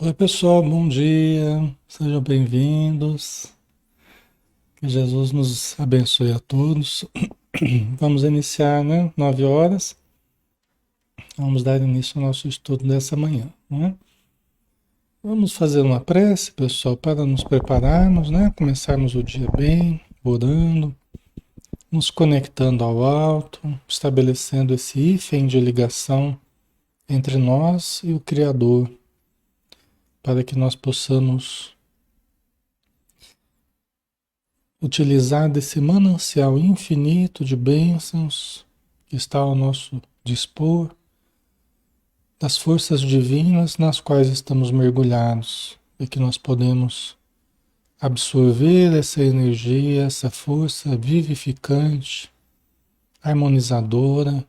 Oi, pessoal, bom dia. Sejam bem-vindos. Que Jesus nos abençoe a todos. Vamos iniciar, né? 9 horas. Vamos dar início ao nosso estudo dessa manhã, né? Vamos fazer uma prece, pessoal, para nos prepararmos, né? Começarmos o dia bem, orando, nos conectando ao alto, estabelecendo esse hífen de ligação entre nós e o Criador, para que nós possamos utilizar desse manancial infinito de bênçãos que está ao nosso dispor, das forças divinas nas quais estamos mergulhados e que nós podemos absorver essa energia, essa força vivificante, harmonizadora,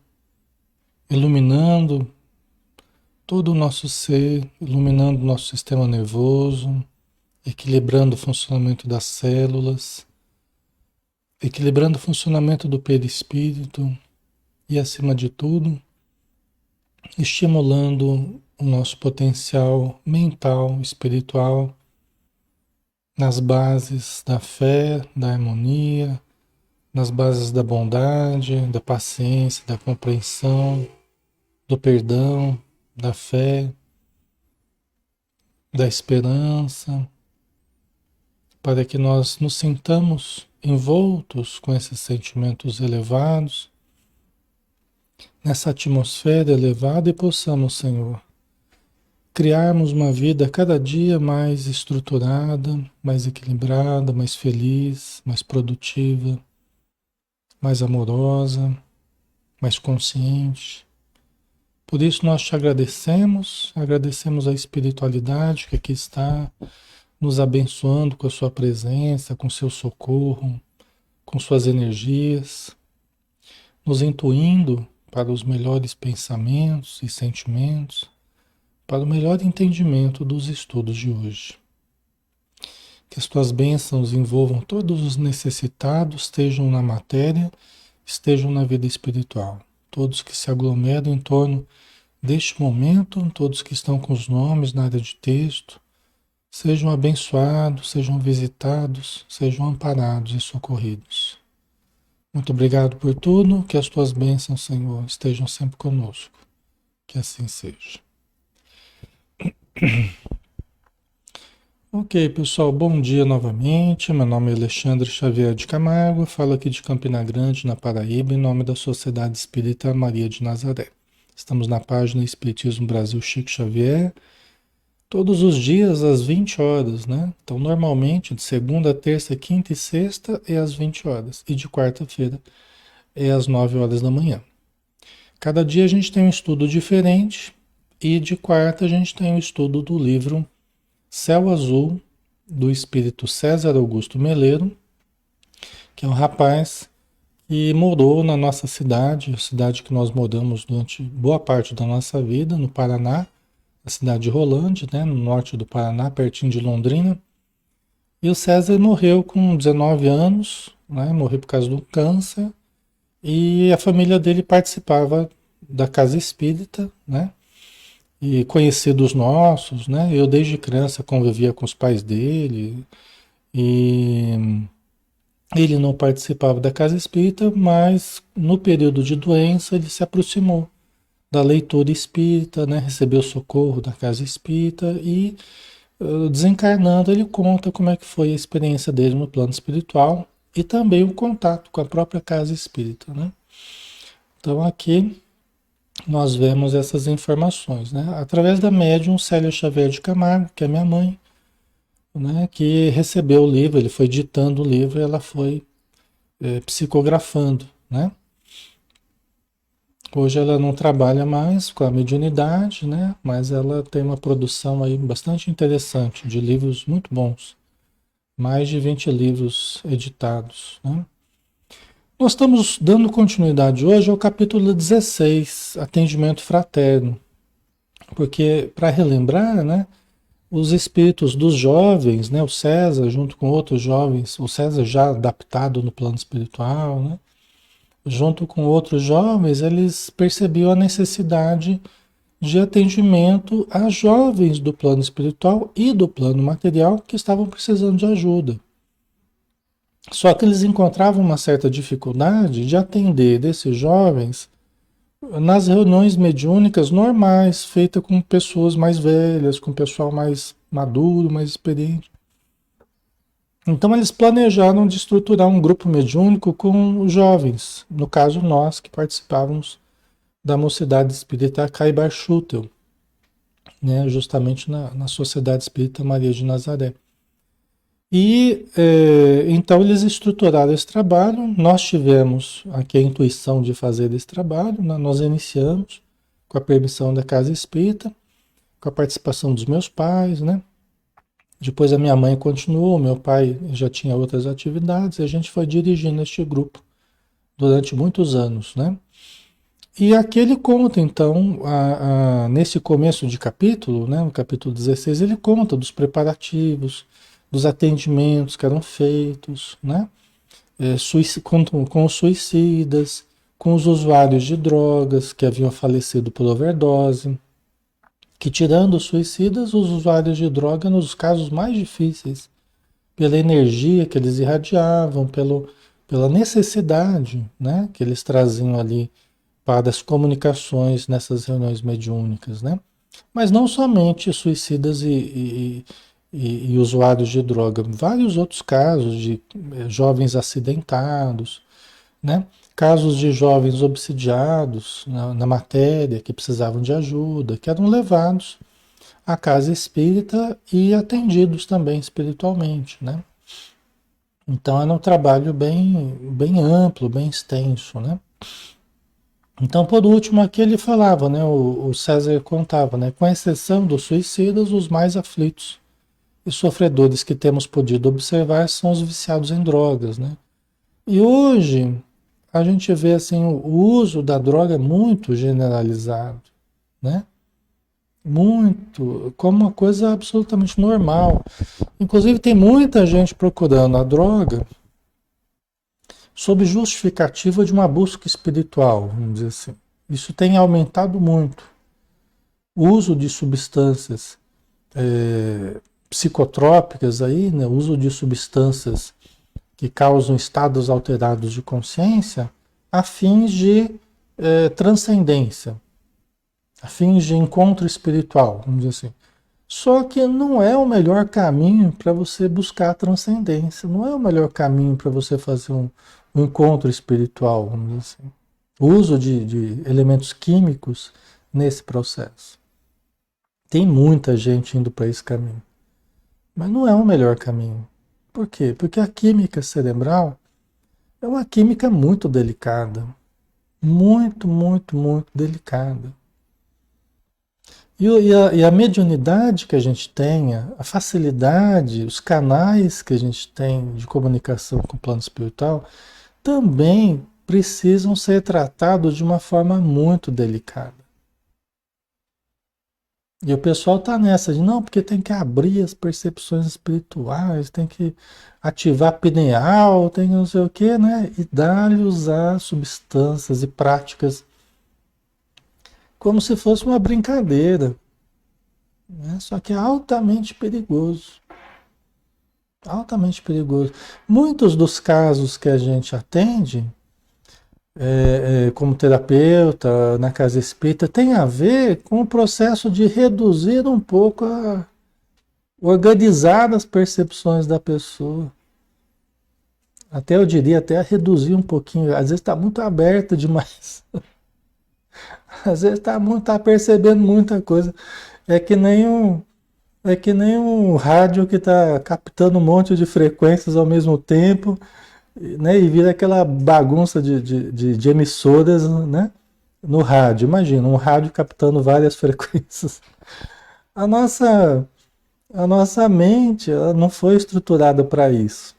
iluminando todo o nosso ser, iluminando o nosso sistema nervoso, equilibrando o funcionamento das células, equilibrando o funcionamento do perispírito e, acima de tudo, estimulando o nosso potencial mental, espiritual, nas bases da fé, da harmonia, nas bases da bondade, da paciência, da compreensão, do perdão, da fé, da esperança, para que nós nos sintamos envoltos com esses sentimentos elevados, nessa atmosfera elevada e possamos, Senhor, criarmos uma vida cada dia mais estruturada, mais equilibrada, mais feliz, mais produtiva, mais amorosa, mais consciente. Por isso nós te agradecemos, agradecemos a espiritualidade que aqui está, nos abençoando com a sua presença, com seu socorro, com suas energias, nos intuindo para os melhores pensamentos e sentimentos, para o melhor entendimento dos estudos de hoje. Que as tuas bênçãos envolvam todos os necessitados, estejam na matéria, estejam na vida espiritual. Todos que se aglomeram em torno deste momento, todos que estão com os nomes na área de texto, sejam abençoados, sejam visitados, sejam amparados e socorridos. Muito obrigado por tudo, que as tuas bênçãos, Senhor, estejam sempre conosco. Que assim seja. Ok, pessoal, bom dia novamente. Meu nome é Alexandre Xavier de Camargo, falo aqui de Campina Grande, na Paraíba, em nome da Sociedade Espírita Maria de Nazaré. Estamos na página Espiritismo Brasil Chico Xavier, todos os dias às 20 horas, né? Então, normalmente, de segunda, terça, quinta e sexta é às 20 horas, e de quarta-feira é às 9 horas da manhã. Cada dia a gente tem um estudo diferente, e de quarta a gente tem o estudo do livro Céu Azul, do espírito César Augusto Meleiro, que é um rapaz que morou na nossa cidade, a cidade que nós moramos durante boa parte da nossa vida, no Paraná, a cidade de Rolândia, né, no norte do Paraná, pertinho de Londrina. E o César morreu com 19 anos, né, morreu por causa do câncer, e a família dele participava da casa espírita, né? E conhecidos nossos, né? Eu desde criança convivia com os pais dele e ele não participava da casa espírita, mas no período de doença ele se aproximou da leitura espírita, né? Recebeu socorro da casa espírita e desencarnando ele conta como é que foi a experiência dele no plano espiritual e também o contato com a própria casa espírita, né? Então aqui nós vemos essas informações, né? Através da médium Célia Xavier de Camargo, que é minha mãe, né? Que recebeu o livro, ele foi ditando o livro e ela foi psicografando, né? Hoje ela não trabalha mais com a mediunidade, né? Mas ela tem uma produção aí bastante interessante de livros muito bons. Mais de 20 livros editados, né? Nós estamos dando continuidade hoje ao capítulo 16, Atendimento Fraterno. Porque, para relembrar, né, os espíritos dos jovens, né, o César junto com outros jovens, o César já adaptado no plano espiritual, né, junto com outros jovens, eles percebiam a necessidade de atendimento a jovens do plano espiritual e do plano material que estavam precisando de ajuda. Só que eles encontravam uma certa dificuldade de atender desses jovens nas reuniões mediúnicas normais, feitas com pessoas mais velhas, com pessoal mais maduro, mais experiente. Então eles planejaram de estruturar um grupo mediúnico com os jovens, no caso nós que participávamos da Mocidade Espírita Caibar Schutel, né, justamente na Sociedade Espírita Maria de Nazaré. E então eles estruturaram esse trabalho, nós tivemos aqui a intuição de fazer esse trabalho, né? Nós iniciamos com a permissão da Casa Espírita, com a participação dos meus pais, né? Depois a minha mãe continuou, meu pai já tinha outras atividades, e a gente foi dirigindo este grupo durante muitos anos, né? E aqui ele conta, então, nesse começo de capítulo, né, no capítulo 16, ele conta dos preparativos, dos atendimentos que eram feitos, né, com os suicidas, com os usuários de drogas que haviam falecido por overdose, que tirando os suicidas, os usuários de droga nos casos mais difíceis, pela energia que eles irradiavam, pela necessidade, né, que eles traziam ali para as comunicações nessas reuniões mediúnicas, né? Mas não somente suicidas e usuários de droga, vários outros casos de jovens acidentados, né? Casos de jovens obsidiados na matéria, que precisavam de ajuda, que eram levados à casa espírita e atendidos também espiritualmente, né? Então era um trabalho bem amplo, bem extenso, né? Então, por último, aqui ele falava, né? O César contava, né? Com exceção dos suicidas, os mais aflitos e sofredores que temos podido observar são os viciados em drogas, né? E hoje a gente vê assim o uso da droga muito generalizado, né? Muito, como uma coisa absolutamente normal. Inclusive tem muita gente procurando a droga sob justificativa de uma busca espiritual, vamos dizer assim. Isso tem aumentado muito. O uso de substâncias psicotrópicas aí, né? O uso de substâncias que causam estados alterados de consciência a fins de transcendência, a fins de encontro espiritual, vamos dizer assim. Só que não é o melhor caminho para você buscar a transcendência, não é o melhor caminho para você fazer um encontro espiritual, vamos dizer assim. O uso de elementos químicos nesse processo. Tem muita gente indo para esse caminho, mas não é o melhor caminho. Por quê? Porque a química cerebral é uma química muito delicada, muito, muito, muito delicada. E a mediunidade que a gente tem, a facilidade, os canais que a gente tem de comunicação com o plano espiritual, também precisam ser tratados de uma forma muito delicada. E o pessoal está nessa de não, porque tem que abrir as percepções espirituais, tem que ativar a pineal, tem que não sei o quê, né? E dar-lhe usar substâncias e práticas como se fosse uma brincadeira, né? Só que é altamente perigoso. Altamente perigoso. Muitos dos casos que a gente atende, como terapeuta, na casa espírita, tem a ver com o processo de reduzir um pouco, organizar as percepções da pessoa. Até eu diria, até reduzir um pouquinho. Às vezes está muito aberta demais. Às vezes tá percebendo muita coisa. É que nem um rádio que está captando um monte de frequências ao mesmo tempo, né? E vira aquela bagunça de emissoras, né? No rádio. Imagina, um rádio captando várias frequências. A nossa, a nossa mente, ela não foi estruturada para isso.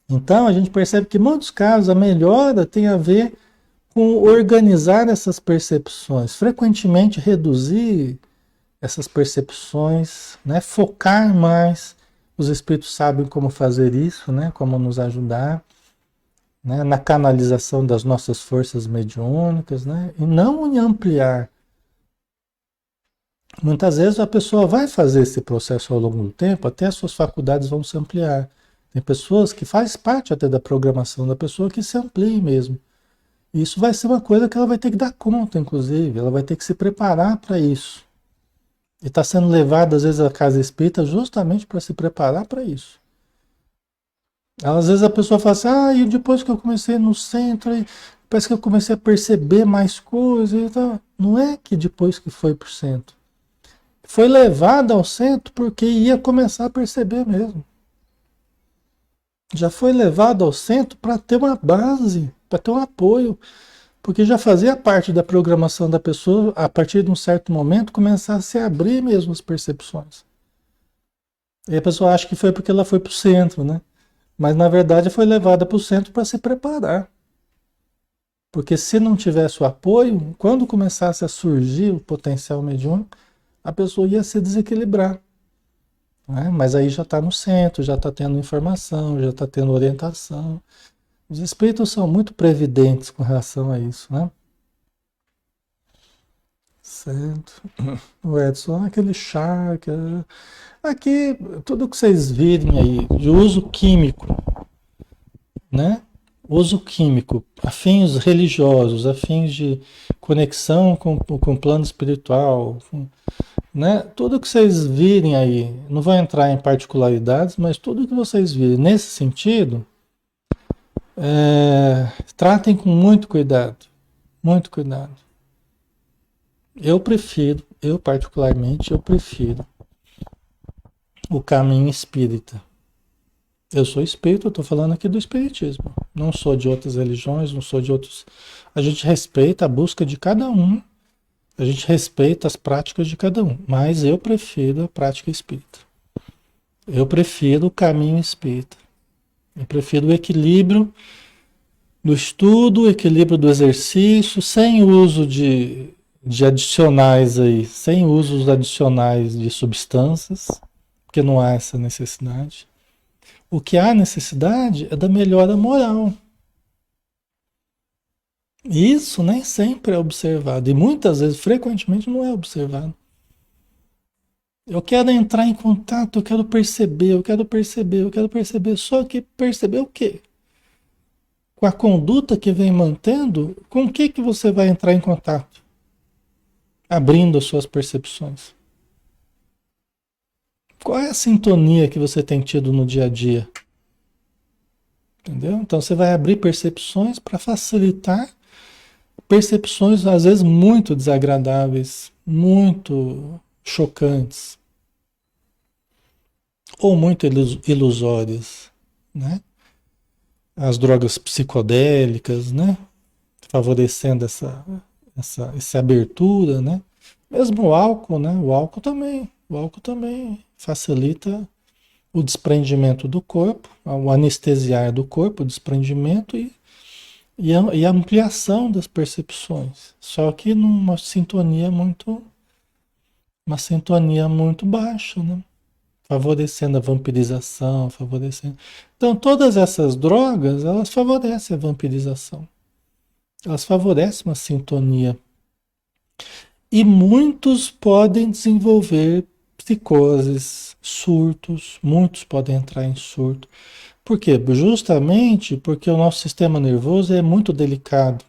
Então, a gente percebe que em muitos casos a melhora tem a ver com organizar essas percepções, frequentemente reduzir essas percepções, né? Focar mais. Os espíritos sabem como fazer isso, né? Como nos ajudar, né? Na canalização das nossas forças mediúnicas, né? E não em ampliar Muitas vezes a pessoa vai fazer esse processo ao longo do tempo, até as suas faculdades vão se ampliar. Tem pessoas que faz parte até da programação da pessoa que se amplie mesmo. E isso vai ser uma coisa que ela vai ter que dar conta, inclusive, ela vai ter que se preparar para isso. E está sendo levada, às vezes, à casa espírita justamente para se preparar para isso. Às vezes a pessoa fala assim, e depois que eu comecei no centro, parece que eu comecei a perceber mais coisas e tal. Não é que depois que foi para o centro. Foi levada ao centro porque ia começar a perceber mesmo. Já foi levado ao centro para ter uma base, para ter um apoio, porque já fazia parte da programação da pessoa, a partir de um certo momento, começar a se abrir mesmo as percepções. E a pessoa acha que foi porque ela foi para o centro, né? Mas na verdade foi levada para o centro para se preparar. Porque se não tivesse o apoio, quando começasse a surgir o potencial mediúnico, a pessoa ia se desequilibrar. Né? Mas aí já está no centro, já está tendo informação, já está tendo orientação. Os espíritos são muito previdentes com relação a isso, né? Certo. O Edson, aquele chá. Aqui, tudo que vocês virem aí de uso químico, né? Uso químico, a fins religiosos, a fins de conexão com o plano espiritual, né? Tudo que vocês virem aí, não vou entrar em particularidades, mas tudo que vocês virem nesse sentido, tratem com muito cuidado, muito cuidado. Eu particularmente, eu prefiro o caminho espírita. Eu sou espírita, eu estou falando aqui do espiritismo. Não sou de outras religiões, não sou de outros. A gente respeita a busca de cada um, a gente respeita as práticas de cada um, mas eu prefiro a prática espírita. Eu prefiro o caminho espírita. Eu prefiro o equilíbrio do estudo, o equilíbrio do exercício, sem uso de adicionais aí, sem usos adicionais de substâncias, porque não há essa necessidade. O que há necessidade é da melhora moral. Isso nem sempre é observado. E muitas vezes, frequentemente, não é observado. Eu quero entrar em contato, eu quero perceber, eu quero perceber, eu quero perceber. Só que perceber o quê? Com a conduta que vem mantendo, com o que você vai entrar em contato? Abrindo as suas percepções. Qual é a sintonia que você tem tido no dia a dia? Entendeu? Então você vai abrir percepções para facilitar percepções às vezes muito desagradáveis, muito chocantes ou muito ilusórias, né? As drogas psicodélicas, né? Favorecendo essa abertura, né? Mesmo o álcool, né? O álcool também facilita o desprendimento do corpo, o anestesiar do corpo, o desprendimento e a ampliação das percepções. Só que uma sintonia muito baixa, né? Favorecendo a vampirização, favorecendo. Então, todas essas drogas, elas favorecem a vampirização. Elas favorecem uma sintonia. E muitos podem desenvolver psicoses, surtos, muitos podem entrar em surto. Por quê? Justamente porque o nosso sistema nervoso é muito delicado.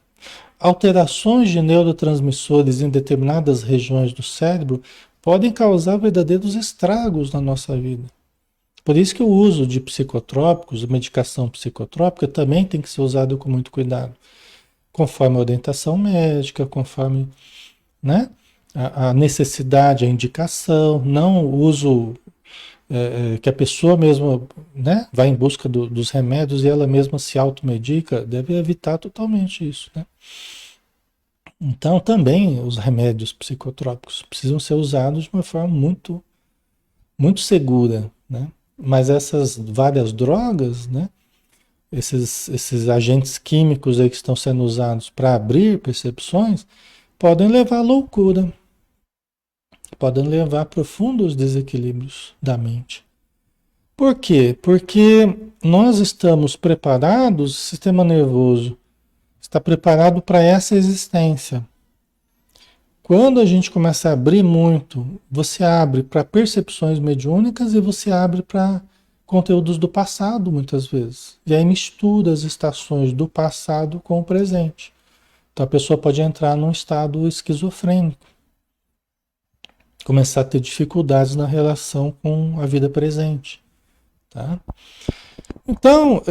Alterações de neurotransmissores em determinadas regiões do cérebro podem causar verdadeiros estragos na nossa vida. Por isso que o uso de psicotrópicos, medicação psicotrópica, também tem que ser usado com muito cuidado, conforme a orientação médica, conforme, né, a necessidade, a indicação, não o uso que a pessoa mesma, né, vai em busca dos remédios e ela mesma se automedica, deve evitar totalmente isso, né? Então também os remédios psicotrópicos precisam ser usados de uma forma muito, muito segura, né? Mas essas várias drogas, né, esses agentes químicos aí que estão sendo usados para abrir percepções, podem levar à loucura, podem levar a profundos desequilíbrios da mente. Por quê? Porque nós estamos preparados, o sistema nervoso está preparado para essa existência. Quando a gente começa a abrir muito, você abre para percepções mediúnicas e você abre para conteúdos do passado, muitas vezes. E aí mistura as estações do passado com o presente. Então a pessoa pode entrar num estado esquizofrênico, começar a ter dificuldades na relação com a vida presente, tá? Então,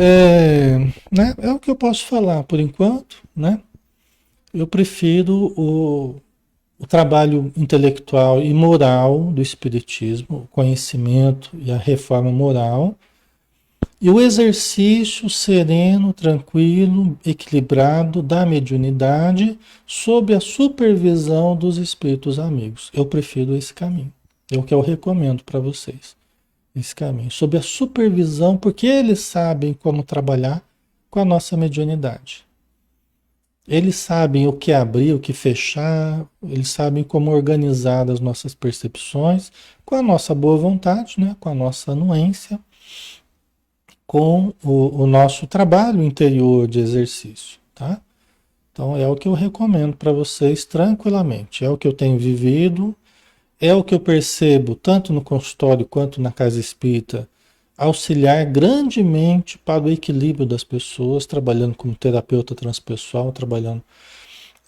né, é o que eu posso falar por enquanto, né? Eu prefiro o trabalho intelectual e moral do Espiritismo, o conhecimento e a reforma moral, e o exercício sereno, tranquilo, equilibrado da mediunidade, sob a supervisão dos espíritos amigos. Eu prefiro esse caminho. É o que eu recomendo para vocês. Esse caminho. Sob a supervisão, porque eles sabem como trabalhar com a nossa mediunidade. Eles sabem o que abrir, o que fechar, eles sabem como organizar as nossas percepções, com a nossa boa vontade, né? Com a nossa anuência, com o nosso trabalho interior de exercício, tá? Então é o que eu recomendo para vocês tranquilamente, é o que eu tenho vivido, é o que eu percebo tanto no consultório quanto na casa espírita, auxiliar grandemente para o equilíbrio das pessoas, trabalhando como terapeuta transpessoal, trabalhando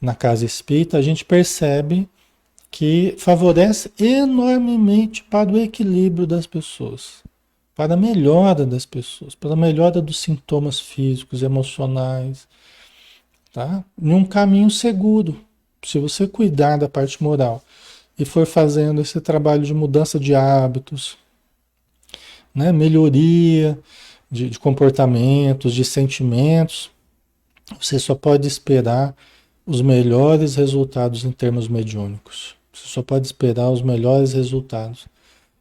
na casa espírita, a gente percebe que favorece enormemente para o equilíbrio das pessoas, para a melhora das pessoas, para a melhora dos sintomas físicos, emocionais, tá? Em um caminho seguro. Se você cuidar da parte moral e for fazendo esse trabalho de mudança de hábitos, né? Melhoria de comportamentos, de sentimentos, você só pode esperar os melhores resultados em termos mediúnicos. Você só pode esperar os melhores resultados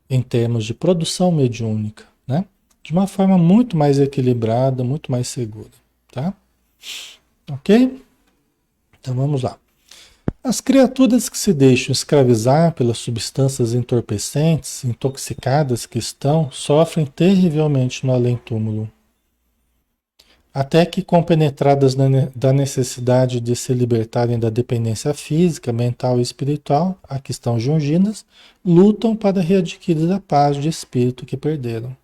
em termos de produção mediúnica, né? De uma forma muito mais equilibrada, muito mais segura, tá? Ok? Então vamos lá. As criaturas que se deixam escravizar pelas substâncias entorpecentes, intoxicadas que estão, sofrem terrivelmente no além-túmulo. Até que, compenetradas da necessidade de se libertarem da dependência física, mental e espiritual a que estão jungidas, lutam para readquirir a paz de espírito que perderam.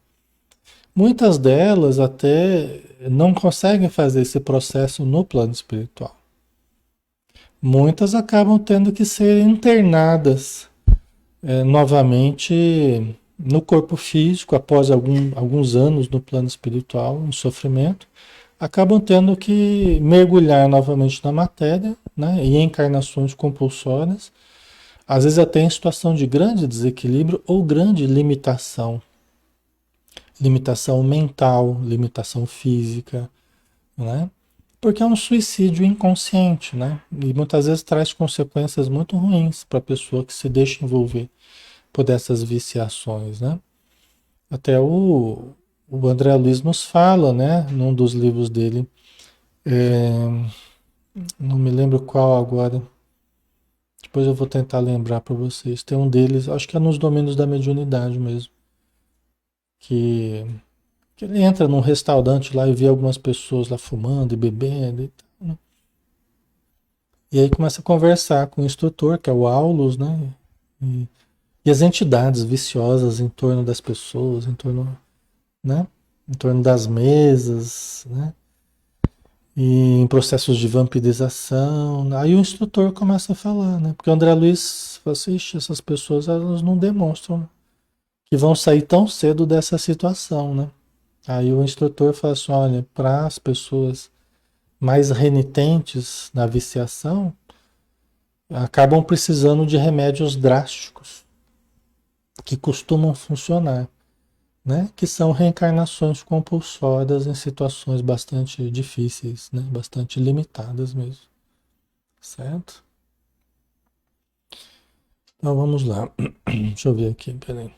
Muitas delas até não conseguem fazer esse processo no plano espiritual. Muitas acabam tendo que ser internadas novamente no corpo físico, após alguns anos no plano espiritual, em sofrimento, acabam tendo que mergulhar novamente na matéria, né, em encarnações compulsórias, às vezes até em situação de grande desequilíbrio ou grande limitação. Limitação mental, limitação física, né? Porque é um suicídio inconsciente, né? E muitas vezes traz consequências muito ruins para a pessoa que se deixa envolver por essas viciações, né? Até o André Luiz nos fala, né, num dos livros dele, é, não me lembro qual agora, depois eu vou tentar lembrar para vocês. Tem um deles, acho que é nos domínios da mediunidade mesmo, que, que ele entra num restaurante lá e vê algumas pessoas lá fumando e bebendo e tal, né? E aí começa a conversar com o instrutor, que é o Aulus, né? E, e as entidades viciosas em torno das pessoas, em torno, né? Em torno das mesas, né? E em processos de vampirização. Aí o instrutor começa a falar, né? Porque o André Luiz fala assim, "Ixi, essas pessoas elas não demonstram que vão sair tão cedo dessa situação, né?" Aí o instrutor fala assim, olha, para as pessoas mais renitentes na viciação, acabam precisando de remédios drásticos que costumam funcionar, né? Que são reencarnações compulsórias em situações bastante difíceis, né? Bastante limitadas mesmo, certo? Então vamos lá. Deixa eu ver aqui, peraí.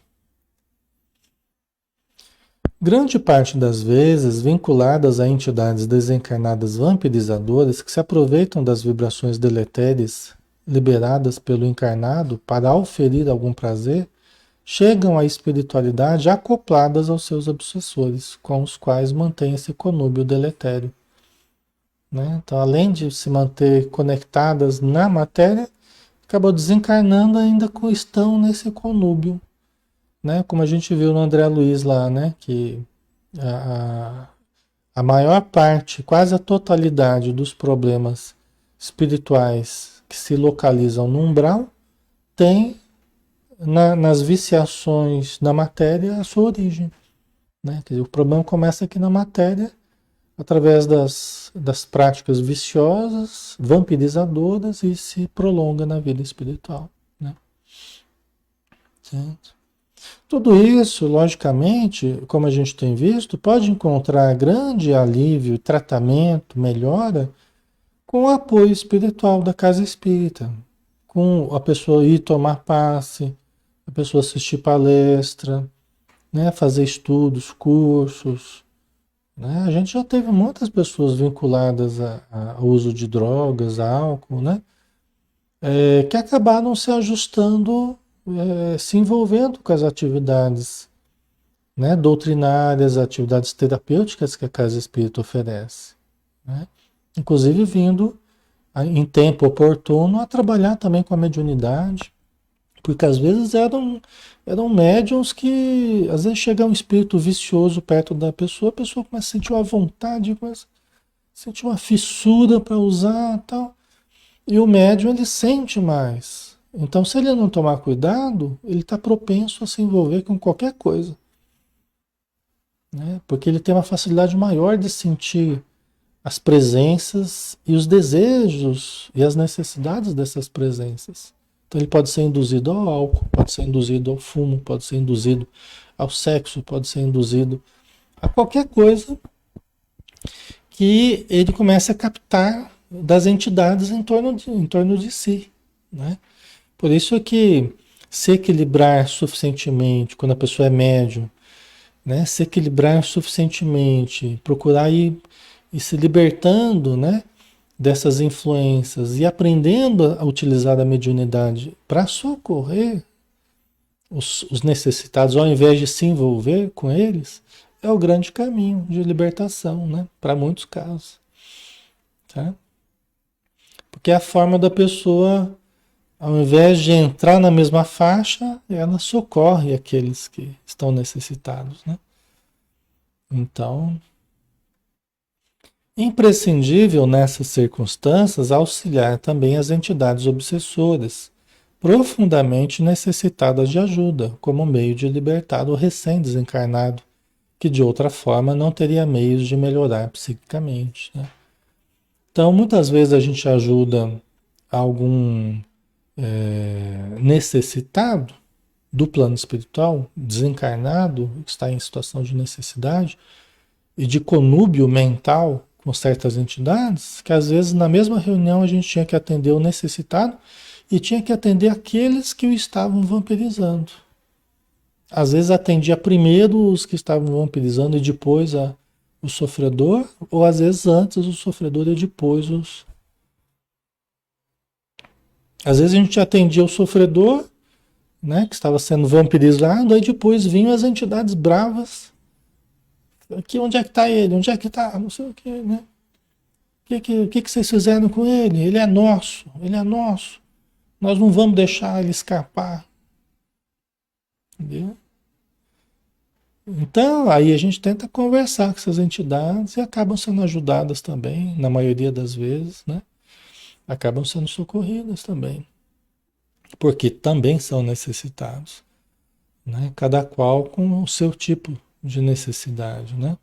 Grande parte das vezes vinculadas a entidades desencarnadas vampirizadoras que se aproveitam das vibrações deletérias liberadas pelo encarnado para auferir algum prazer, chegam à espiritualidade acopladas aos seus obsessores, com os quais mantém esse conúbio deletério, né? Então, além de se manter conectadas na matéria, acabou desencarnando ainda estão nesse conúbio, né? Como a gente viu no André Luiz lá, né? Que a, a maior parte, quase a totalidade dos problemas espirituais que se localizam no umbral tem nas viciações da matéria a sua origem, né? Quer dizer, o problema começa aqui na matéria, através das práticas viciosas, vampirizadoras e se prolonga na vida espiritual, né? Certo? Tudo isso, logicamente, como a gente tem visto, pode encontrar grande alívio, tratamento, melhora com o apoio espiritual da casa espírita, com a pessoa ir tomar passe, a pessoa assistir palestra, né, fazer estudos, cursos, né? A gente já teve muitas pessoas vinculadas ao uso de drogas, a álcool, né? Que acabaram se ajustando, se envolvendo com as atividades, né, doutrinárias, atividades terapêuticas que a Casa Espírita oferece, né? Inclusive vindo em tempo oportuno a trabalhar também com a mediunidade, porque às vezes eram médiums que às vezes chega um espírito vicioso perto da pessoa, a pessoa começa a sentir uma vontade, começa a sentir uma fissura para usar, tal. E o médium ele sente mais. Então, se ele não tomar cuidado, ele está propenso a se envolver com qualquer coisa, né? Porque ele tem uma facilidade maior de sentir as presenças e os desejos e as necessidades dessas presenças. Então ele pode ser induzido ao álcool, pode ser induzido ao fumo, pode ser induzido ao sexo, pode ser induzido a qualquer coisa que ele comece a captar das entidades em torno de si, né? Por isso é que se equilibrar suficientemente, quando a pessoa é médium, né? Se equilibrar suficientemente, procurar ir se libertando, né, dessas influências e aprendendo a utilizar a mediunidade para socorrer os necessitados, ao invés de se envolver com eles, é o grande caminho de libertação, né, para muitos casos, tá? Porque é a forma da pessoa, ao invés de entrar na mesma faixa, ela socorre aqueles que estão necessitados, né? Então, imprescindível nessas circunstâncias auxiliar também as entidades obsessoras, profundamente necessitadas de ajuda, como meio de libertar o recém-desencarnado, que de outra forma não teria meios de melhorar psiquicamente, né? Então, muitas vezes a gente ajuda algum necessitado do plano espiritual, desencarnado, que está em situação de necessidade e de conúbio mental com certas entidades, que às vezes na mesma reunião a gente tinha que atender o necessitado e tinha que atender aqueles que o estavam vampirizando. Às vezes atendia primeiro os que estavam vampirizando e depois o sofredor, ou às vezes antes o sofredor e depois os... Às vezes a gente atendia o sofredor, né, que estava sendo vampirizado, aí depois vinham as entidades bravas. Aqui, onde é que está ele? Onde é que está? Não sei o que, né? O que vocês fizeram com ele? Ele é nosso, ele é nosso. Nós não vamos deixar ele escapar. Entendeu? Então, aí a gente tenta conversar com essas entidades e acabam sendo ajudadas também, na maioria das vezes, né? Acabam sendo socorridas também, porque também são necessitados, né? Cada qual com o seu tipo de necessidade, né?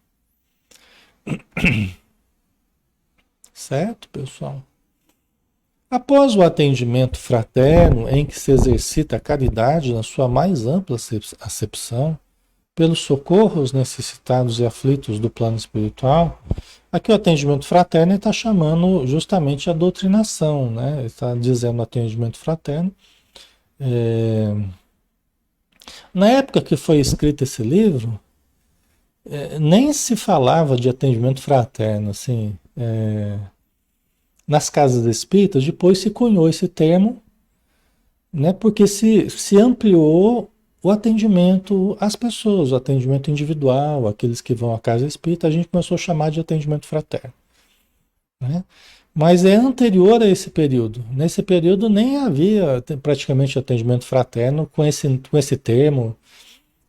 Certo, pessoal? Após o atendimento fraterno, em que se exercita a caridade na sua mais ampla acepção, pelo socorro aos necessitados e aflitos do plano espiritual, aqui o atendimento fraterno está chamando justamente a doutrinação, né? Ele está dizendo atendimento fraterno. Na época que foi escrito esse livro, nem se falava de atendimento fraterno, assim, nas casas espíritas, depois se cunhou esse termo, né, porque se ampliou o atendimento às pessoas, o atendimento individual, aqueles que vão à casa espírita, a gente começou a chamar de atendimento fraterno, né? Mas é anterior a esse período. Nesse período nem havia praticamente atendimento fraterno com esse termo,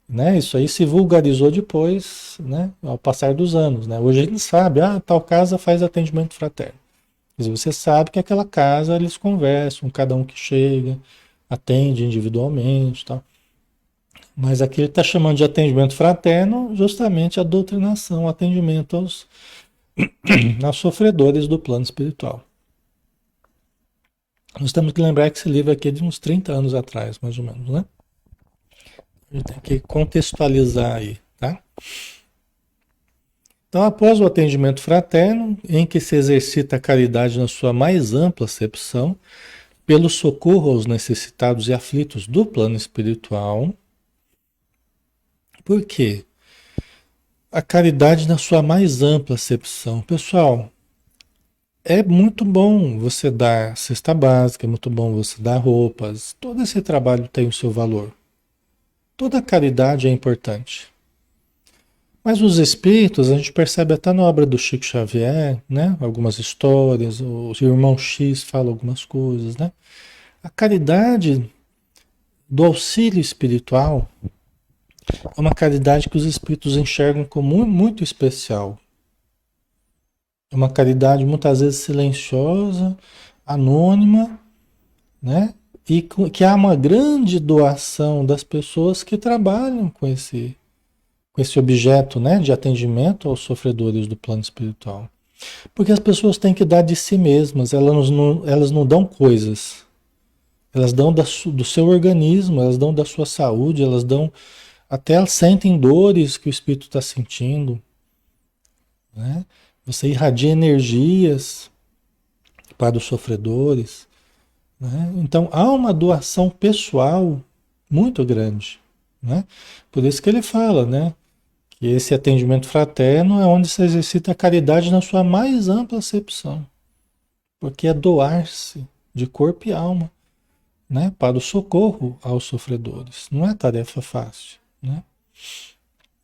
né? Isso aí se vulgarizou depois, né? Ao passar dos anos, né? Hoje a gente sabe, tal casa faz atendimento fraterno. Mas você sabe que aquela casa eles conversam, cada um que chega, atende individualmente, tal. Mas aqui ele está chamando de atendimento fraterno justamente a doutrinação, o atendimento aos sofredores do plano espiritual. Nós temos que lembrar que esse livro aqui é de uns 30 anos atrás, mais ou menos, né? A gente tem que contextualizar aí, tá? Então, após o atendimento fraterno, em que se exercita a caridade na sua mais ampla acepção, pelo socorro aos necessitados e aflitos do plano espiritual. Por quê? A caridade na sua mais ampla acepção. Pessoal, é muito bom você dar cesta básica, é muito bom você dar roupas. Todo esse trabalho tem o seu valor. Toda caridade é importante. Mas os espíritos, a gente percebe até na obra do Chico Xavier, né? Algumas histórias, o irmão X fala algumas coisas, né? A caridade do auxílio espiritual é uma caridade que os espíritos enxergam como muito especial. É uma caridade muitas vezes silenciosa, anônima, né? E que há uma grande doação das pessoas que trabalham com esse objeto, né, de atendimento aos sofredores do plano espiritual. Porque as pessoas têm que dar de si mesmas, elas não dão coisas. Elas dão do seu organismo, elas dão da sua saúde, elas dão. Até elas sentem dores que o espírito está sentindo, né? Você irradia energias para os sofredores, né? Então há uma doação pessoal muito grande, né? Por isso que ele fala, né? Que esse atendimento fraterno é onde se exercita a caridade na sua mais ampla acepção, porque é doar-se de corpo e alma, né? Para o socorro aos sofredores. Não é tarefa fácil, né?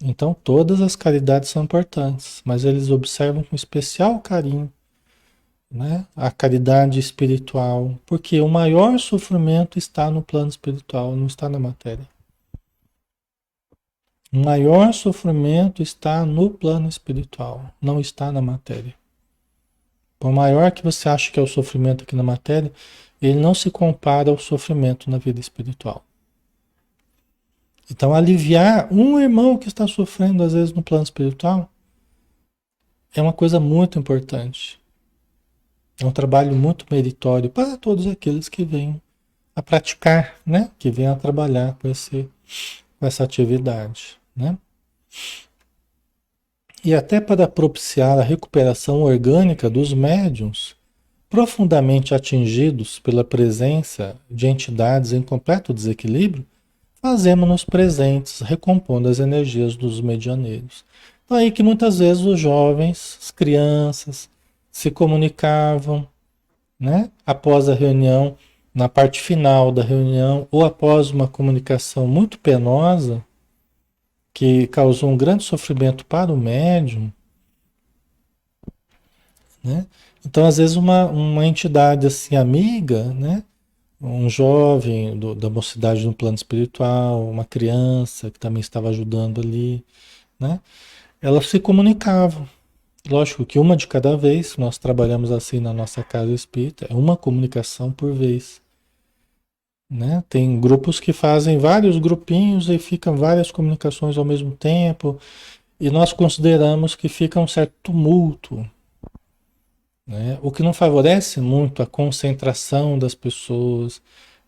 Então todas as caridades são importantes, mas eles observam com especial carinho, né, a caridade espiritual, porque o maior sofrimento está no plano espiritual, não está na matéria. O maior sofrimento está no plano espiritual, não está na matéria. Por maior que você ache que é o sofrimento aqui na matéria, ele não se compara ao sofrimento na vida espiritual. Então, aliviar um irmão que está sofrendo, às vezes, no plano espiritual, é uma coisa muito importante. É um trabalho muito meritório para todos aqueles que venham a praticar, né? Que venham a trabalhar com essa atividade, né? E até para propiciar a recuperação orgânica dos médiuns profundamente atingidos pela presença de entidades em completo desequilíbrio, fazemos-nos presentes, recompondo as energias dos medianeiros. Então aí que muitas vezes os jovens, as crianças, se comunicavam, né? Após a reunião, na parte final da reunião, ou após uma comunicação muito penosa, que causou um grande sofrimento para o médium, né? Então, às vezes, uma entidade assim amiga, né? Um jovem da mocidade no plano espiritual, uma criança que também estava ajudando ali, né? Elas se comunicavam. Lógico que uma de cada vez, nós trabalhamos assim na nossa casa espírita, é uma comunicação por vez, né? Tem grupos que fazem vários grupinhos e ficam várias comunicações ao mesmo tempo, e nós consideramos que fica um certo tumulto, né? O que não favorece muito a concentração das pessoas,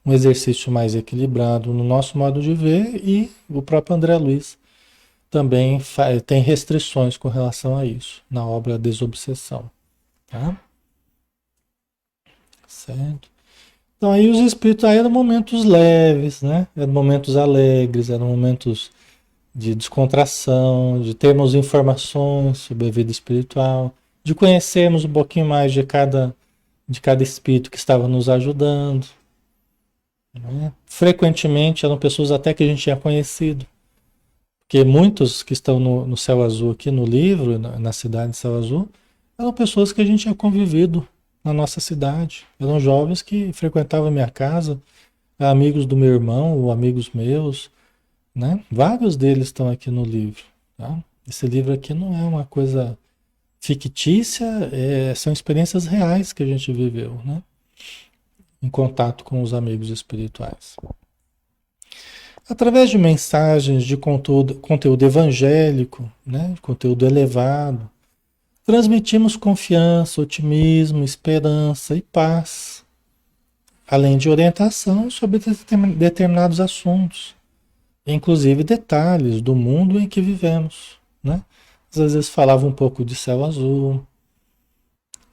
um exercício mais equilibrado no nosso modo de ver, e o próprio André Luiz também tem restrições com relação a isso, na obra Desobsessão, tá? Certo? Então aí os espíritos aí eram momentos leves, né? Eram momentos alegres, eram momentos de descontração, de termos informações sobre a vida espiritual, de conhecermos um pouquinho mais de cada espírito que estava nos ajudando, né? Frequentemente eram pessoas até que a gente tinha conhecido, porque muitos que estão no Céu Azul aqui no livro, na cidade de Céu Azul, eram pessoas que a gente tinha convivido, na nossa cidade. Eram jovens que frequentavam a minha casa, amigos do meu irmão ou amigos meus, né? Vários deles estão aqui no livro, tá? Esse livro aqui não é uma coisa fictícia, são experiências reais que a gente viveu, né? Em contato com os amigos espirituais. Através de mensagens de conteúdo evangélico, né? Conteúdo elevado, transmitimos confiança, otimismo, esperança e paz, além de orientação sobre determinados assuntos, inclusive detalhes do mundo em que vivemos, né? Às vezes falava um pouco de céu azul,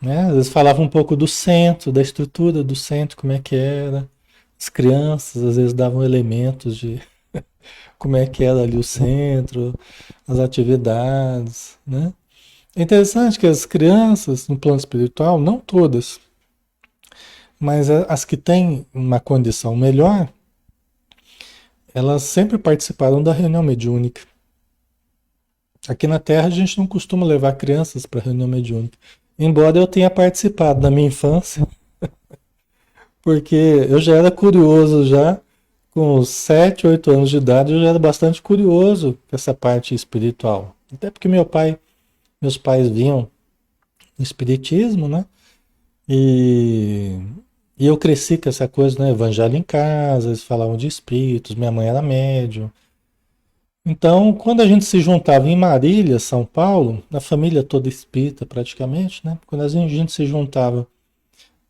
né? Às vezes falava um pouco do centro, da estrutura do centro, como é que era. As crianças às vezes davam elementos de como é que era ali o centro, as atividades, né? É interessante que as crianças no plano espiritual, não todas, mas as que têm uma condição melhor, elas sempre participaram da reunião mediúnica. Aqui na Terra a gente não costuma levar crianças para reunião mediúnica. Embora eu tenha participado na minha infância, porque eu já era curioso já, com uns 7, 8 anos de idade, eu já era bastante curioso com essa parte espiritual. Até porque meus pais vinham no espiritismo, né? E, e eu cresci com essa coisa, né? Evangelho em casa, eles falavam de espíritos, minha mãe era médium. Então, quando a gente se juntava em Marília, São Paulo, na família toda espírita praticamente, né? Quando a gente se juntava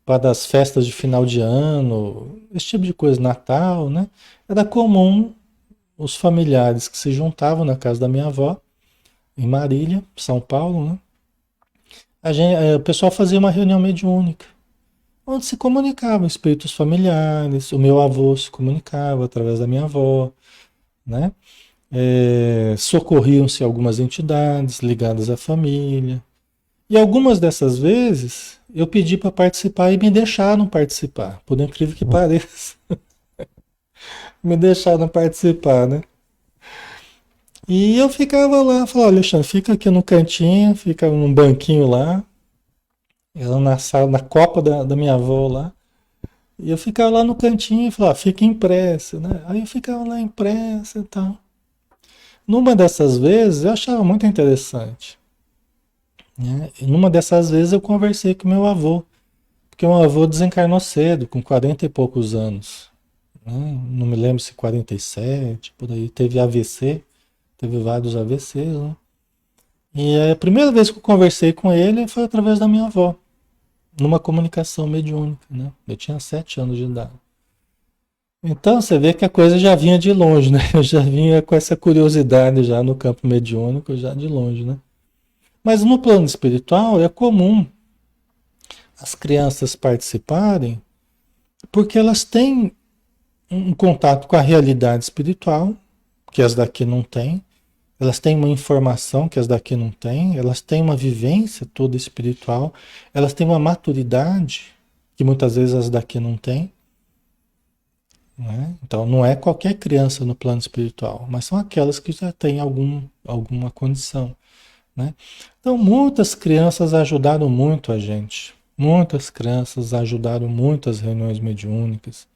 para as festas de final de ano, esse tipo de coisa, Natal, né? Era comum os familiares que se juntavam na casa da minha avó, em Marília, São Paulo, né? O pessoal fazia uma reunião mediúnica, onde se comunicavam espíritos familiares, o meu avô se comunicava através da minha avó, né? Socorriam-se algumas entidades ligadas à família. E algumas dessas vezes eu pedi para participar e me deixaram participar, por incrível que pareça. Me deixaram participar, né? E eu ficava lá, falava, Alexandre, fica aqui no cantinho, fica num banquinho lá, ela na sala, na copa da minha avó lá. E eu ficava lá no cantinho e falava, fica impressa, né? Aí eu ficava lá impressa e tal. Numa dessas vezes eu achava muito interessante, né? E numa dessas vezes eu conversei com meu avô, porque meu avô desencarnou cedo, com 40 e poucos anos, né? Não me lembro se 47, por aí. Teve AVC, teve vários AVCs, né? E a primeira vez que eu conversei com ele foi através da minha avó, numa comunicação mediúnica, né? Eu tinha 7 anos de idade. Então você vê que a coisa já vinha de longe, né? Eu já vinha com essa curiosidade já no campo mediúnico, já de longe, né? Mas no plano espiritual é comum as crianças participarem porque elas têm um contato com a realidade espiritual, que as daqui não têm, elas têm uma informação que as daqui não têm, elas têm uma vivência toda espiritual, elas têm uma maturidade que muitas vezes as daqui não têm, né? Então não é qualquer criança no plano espiritual, mas são aquelas que já têm alguma condição, né? Então muitas crianças ajudaram muito a gente, muitas crianças ajudaram muito as reuniões mediúnicas,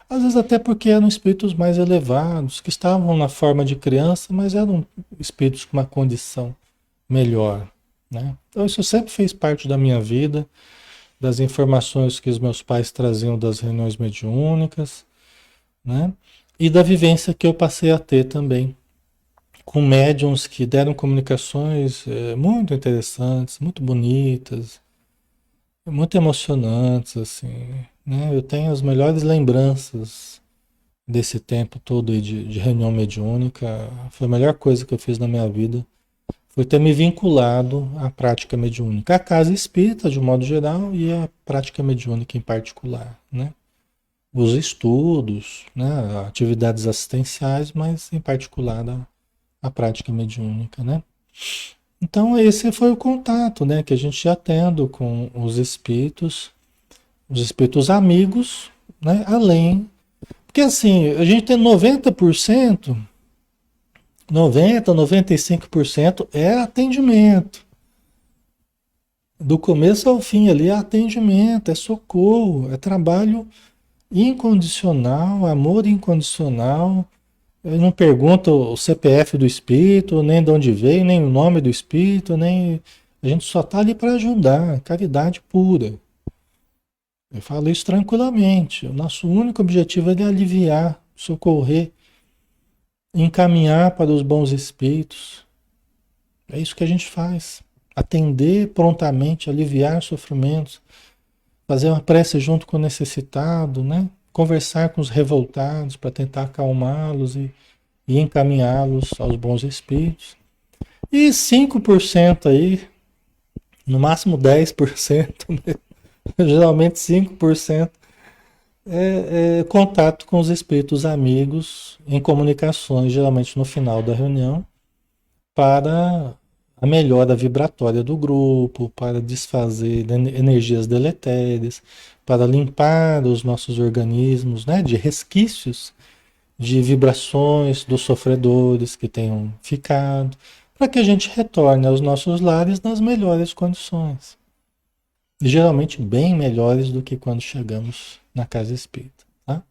às vezes até porque eram espíritos mais elevados, que estavam na forma de criança, mas eram espíritos com uma condição melhor, né? Então isso sempre fez parte da minha vida, das informações que os meus pais traziam das reuniões mediúnicas, né? E da vivência que eu passei a ter também, com médiums que deram comunicações muito interessantes, muito bonitas, muito emocionantes, assim, né? Eu tenho as melhores lembranças desse tempo todo aí de reunião mediúnica. Foi a melhor coisa que eu fiz na minha vida, foi ter me vinculado à prática mediúnica, à casa espírita de um modo geral e à prática mediúnica em particular, né? Os estudos, né? Atividades assistenciais, mas em particular a prática mediúnica, né? Então esse foi o contato, né, que a gente já tendo com os espíritos amigos, né, além, porque assim, a gente tem 90%, 95% é atendimento. Do começo ao fim ali é atendimento, é socorro, é trabalho incondicional, amor incondicional. Eu não pergunto o CPF do espírito, nem de onde veio, nem o nome do espírito, nem. A gente só está ali para ajudar, caridade pura. Eu falo isso tranquilamente. O nosso único objetivo é de aliviar, socorrer, encaminhar para os bons espíritos. É isso que a gente faz. Atender prontamente, aliviar sofrimentos, fazer uma prece junto com o necessitado, né? Conversar com os revoltados para tentar acalmá-los e encaminhá-los aos bons espíritos. E 5% aí, no máximo 10%, né? Geralmente 5% é contato com os espíritos amigos em comunicações, geralmente no final da reunião, para a melhora vibratória do grupo, para desfazer energias deletérias, para limpar os nossos organismos, né, de resquícios de vibrações dos sofredores que tenham ficado, para que a gente retorne aos nossos lares nas melhores condições. E geralmente bem melhores do que quando chegamos na casa espírita. Tá?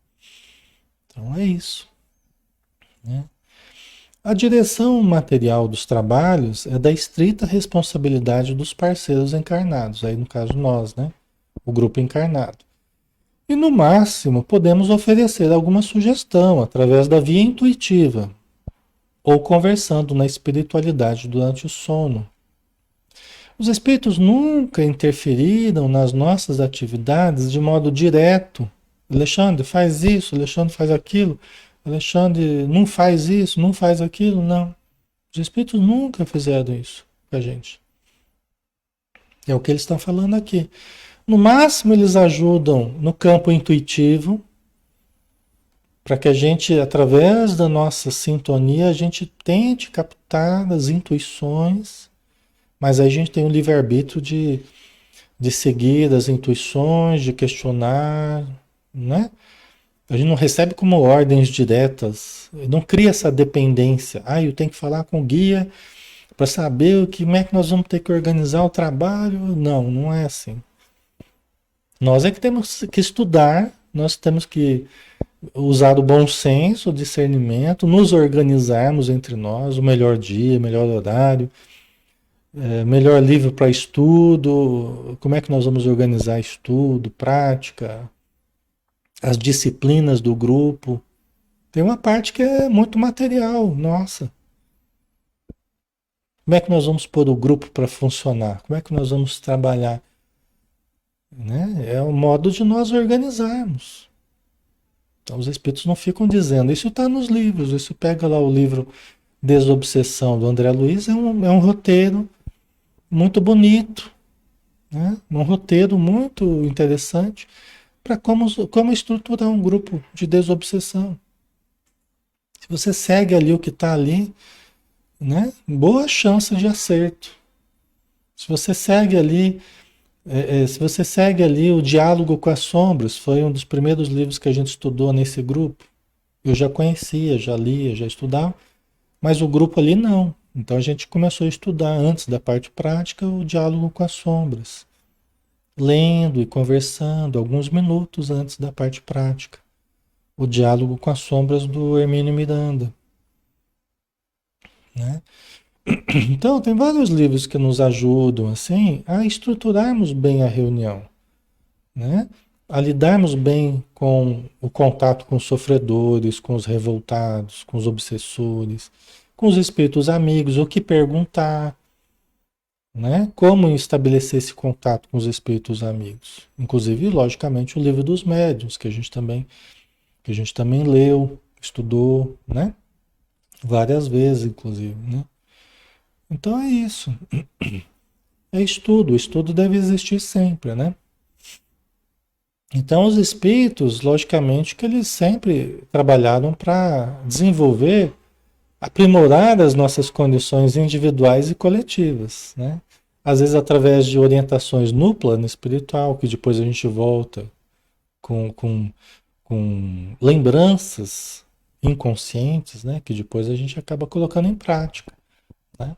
Então é isso. Né? A direção material dos trabalhos é da estrita responsabilidade dos parceiros encarnados, aí no caso nós, né? O grupo encarnado. E no máximo podemos oferecer alguma sugestão através da via intuitiva ou conversando na espiritualidade durante o sono. Os espíritos nunca interferiram nas nossas atividades de modo direto. Alexandre, faz isso, Alexandre faz aquilo, Alexandre não faz isso, não faz aquilo, não. Os espíritos nunca fizeram isso com a gente. É o que eles estão falando aqui. No máximo, eles ajudam no campo intuitivo, para que a gente, através da nossa sintonia, a gente tente captar as intuições, mas aí a gente tem o livre-arbítrio de seguir as intuições, de questionar, né? A gente não recebe como ordens diretas, não cria essa dependência. Ah, eu tenho que falar com o guia para saber como é que nós vamos ter que organizar o trabalho. Não, não é assim. Nós é que temos que estudar, nós temos que usar o bom senso, o discernimento, nos organizarmos entre nós, o melhor dia, o melhor horário, melhor livro para estudo, como é que nós vamos organizar estudo, prática, as disciplinas do grupo. Tem uma parte que é muito material, nossa. Como é que nós vamos pôr o grupo para funcionar? Como é que nós vamos trabalhar? Né? É o modo de nós organizarmos. Então, os espíritos não ficam dizendo, isso está nos livros, isso pega lá o livro Desobsessão do André Luiz, é um roteiro muito bonito, né? Um roteiro muito interessante para como estruturar um grupo de desobsessão. Se você segue ali o que está ali, né? Boa chance de acerto. Se você segue ali, se você segue ali o Diálogo com as Sombras, foi um dos primeiros livros que a gente estudou nesse grupo. Eu já conhecia, já lia, já estudava, mas o grupo ali não. Então a gente começou a estudar antes da parte prática o Diálogo com as Sombras, lendo e conversando alguns minutos antes da parte prática. O Diálogo com as Sombras do Hermínio Miranda, né? Então, tem vários livros que nos ajudam assim a estruturarmos bem a reunião, né? A lidarmos bem com o contato com os sofredores, com os revoltados, com os obsessores, com os espíritos amigos, o que perguntar, né? Como estabelecer esse contato com os espíritos amigos. Inclusive, logicamente, o livro dos médiuns, que a gente também leu, estudou, né? Várias vezes, inclusive, né? Então é isso. É estudo. O estudo deve existir sempre, né? Então, os espíritos, logicamente, que eles sempre trabalharam para desenvolver, aprimorar as nossas condições individuais e coletivas, né? Às vezes através de orientações no plano espiritual, que depois a gente volta com, com, com lembranças inconscientes, né? Que depois a gente acaba colocando em prática, né?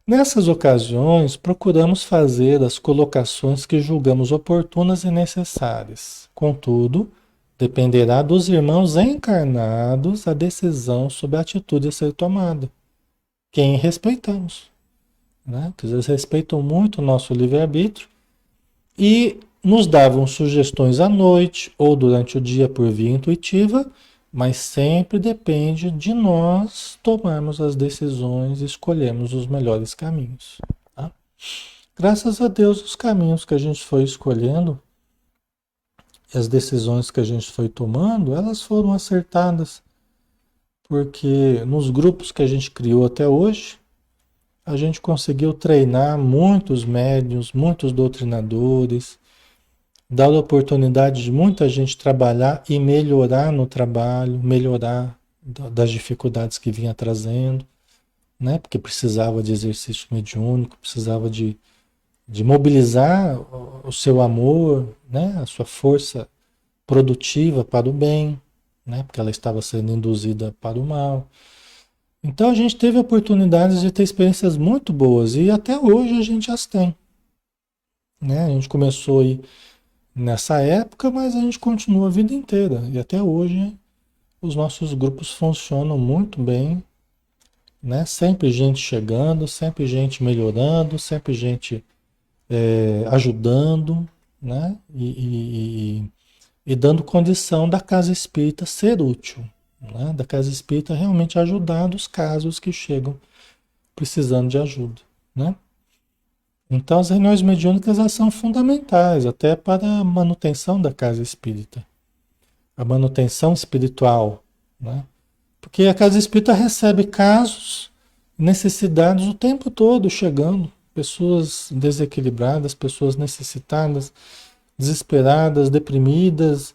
Nessas ocasiões, procuramos fazer as colocações que julgamos oportunas e necessárias. Contudo, dependerá dos irmãos encarnados a decisão sobre a atitude a ser tomada, quem respeitamos, né? Porque eles respeitam muito o nosso livre-arbítrio e nos davam sugestões à noite ou durante o dia por via intuitiva, mas sempre depende de nós tomarmos as decisões e escolhermos os melhores caminhos. Tá? Graças a Deus, os caminhos que a gente foi escolhendo, as decisões que a gente foi tomando, elas foram acertadas, porque nos grupos que a gente criou até hoje, a gente conseguiu treinar muitos médiuns, muitos doutrinadores, dar a oportunidade de muita gente trabalhar e melhorar no trabalho, melhorar das dificuldades que vinha trazendo, né? Porque precisava de exercício mediúnico, precisava de mobilizar o seu amor, né? A sua força produtiva para o bem, né? Porque ela estava sendo induzida para o mal. Então a gente teve oportunidades de ter experiências muito boas e até hoje a gente as tem, né? A gente começou aí nessa época, mas a gente continua a vida inteira. E até hoje os nossos grupos funcionam muito bem, né? Sempre gente chegando, sempre gente melhorando, sempre gente ajudando, né? E dando condição da casa espírita ser útil, né? Da casa espírita realmente ajudar nos casos que chegam precisando de ajuda, né? Então as reuniões mediúnicas elas são fundamentais até para a manutenção da casa espírita, a manutenção espiritual, né? Porque a casa espírita recebe casos, necessidades o tempo todo chegando, pessoas desequilibradas, pessoas necessitadas, desesperadas, deprimidas,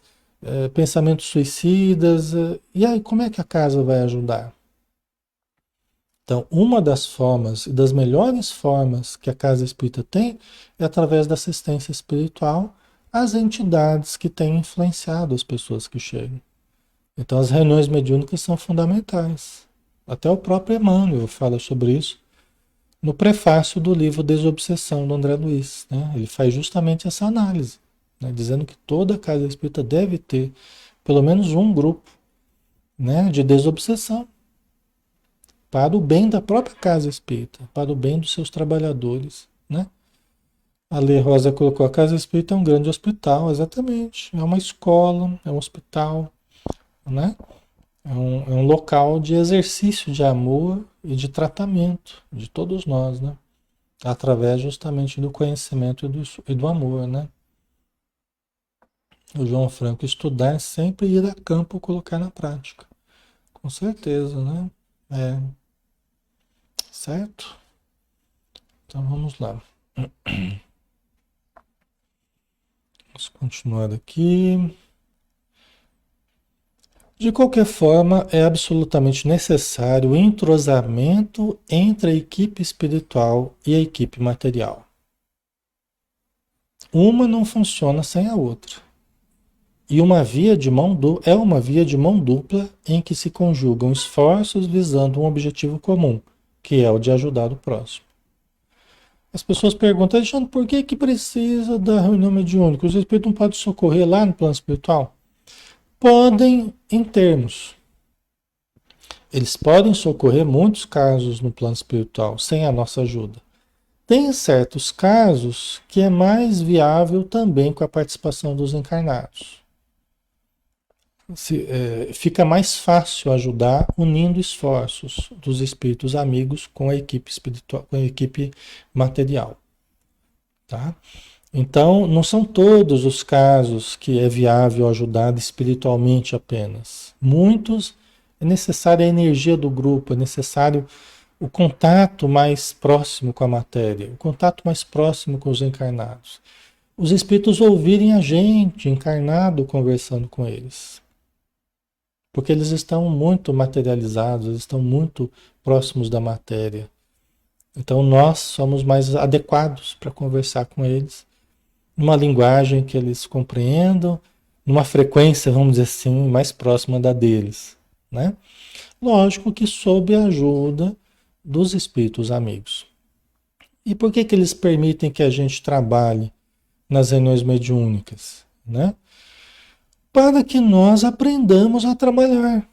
pensamentos suicidas, e aí como é que a casa vai ajudar? Então, uma das formas e das melhores formas que a casa espírita tem é através da assistência espiritual às entidades que têm influenciado as pessoas que chegam. Então, as reuniões mediúnicas são fundamentais. Até o próprio Emmanuel fala sobre isso no prefácio do livro Desobsessão, do André Luiz. Né? Ele faz justamente essa análise, né? Dizendo que toda casa espírita deve ter pelo menos um grupo, né, de desobsessão, para o bem da própria casa espírita, para o bem dos seus trabalhadores, né? A Lê Rosa colocou: a casa espírita é um grande hospital, exatamente. É uma escola, é um hospital, né? É um local de exercício de amor e de tratamento de todos nós, né? Através justamente do conhecimento e do amor, né? O João Franco: estudar é sempre ir a campo colocar na prática. Com certeza, né? É, certo? Então vamos lá. Vamos continuar aqui. De qualquer forma, é absolutamente necessário o entrosamento entre a equipe espiritual e a equipe material. Uma não funciona sem a outra. E é uma via de mão dupla em que se conjugam esforços visando um objetivo comum, que é o de ajudar o próximo. As pessoas perguntam: Alexandre, por que precisa da reunião mediúnica? Os espíritos não podem socorrer lá no plano espiritual? Podem, em termos. Eles podem socorrer muitos casos no plano espiritual sem a nossa ajuda. Tem certos casos que é mais viável também com a participação dos encarnados. Fica mais fácil ajudar unindo esforços dos espíritos amigos com a equipe espiritual, com a equipe material. Tá? Então, não são todos os casos que é viável ajudar espiritualmente apenas. Muitos é necessária a energia do grupo, é necessário o contato mais próximo com a matéria, o contato mais próximo com os encarnados. Os espíritos ouvirem a gente encarnado conversando com eles. Porque eles estão muito materializados, eles estão muito próximos da matéria. Então nós somos mais adequados para conversar com eles, numa linguagem que eles compreendam, numa frequência, vamos dizer assim, mais próxima da deles, né? Lógico que sob a ajuda dos espíritos amigos, E por que que eles permitem que a gente trabalhe nas reuniões mediúnicas, né? Para que nós aprendamos a trabalhar.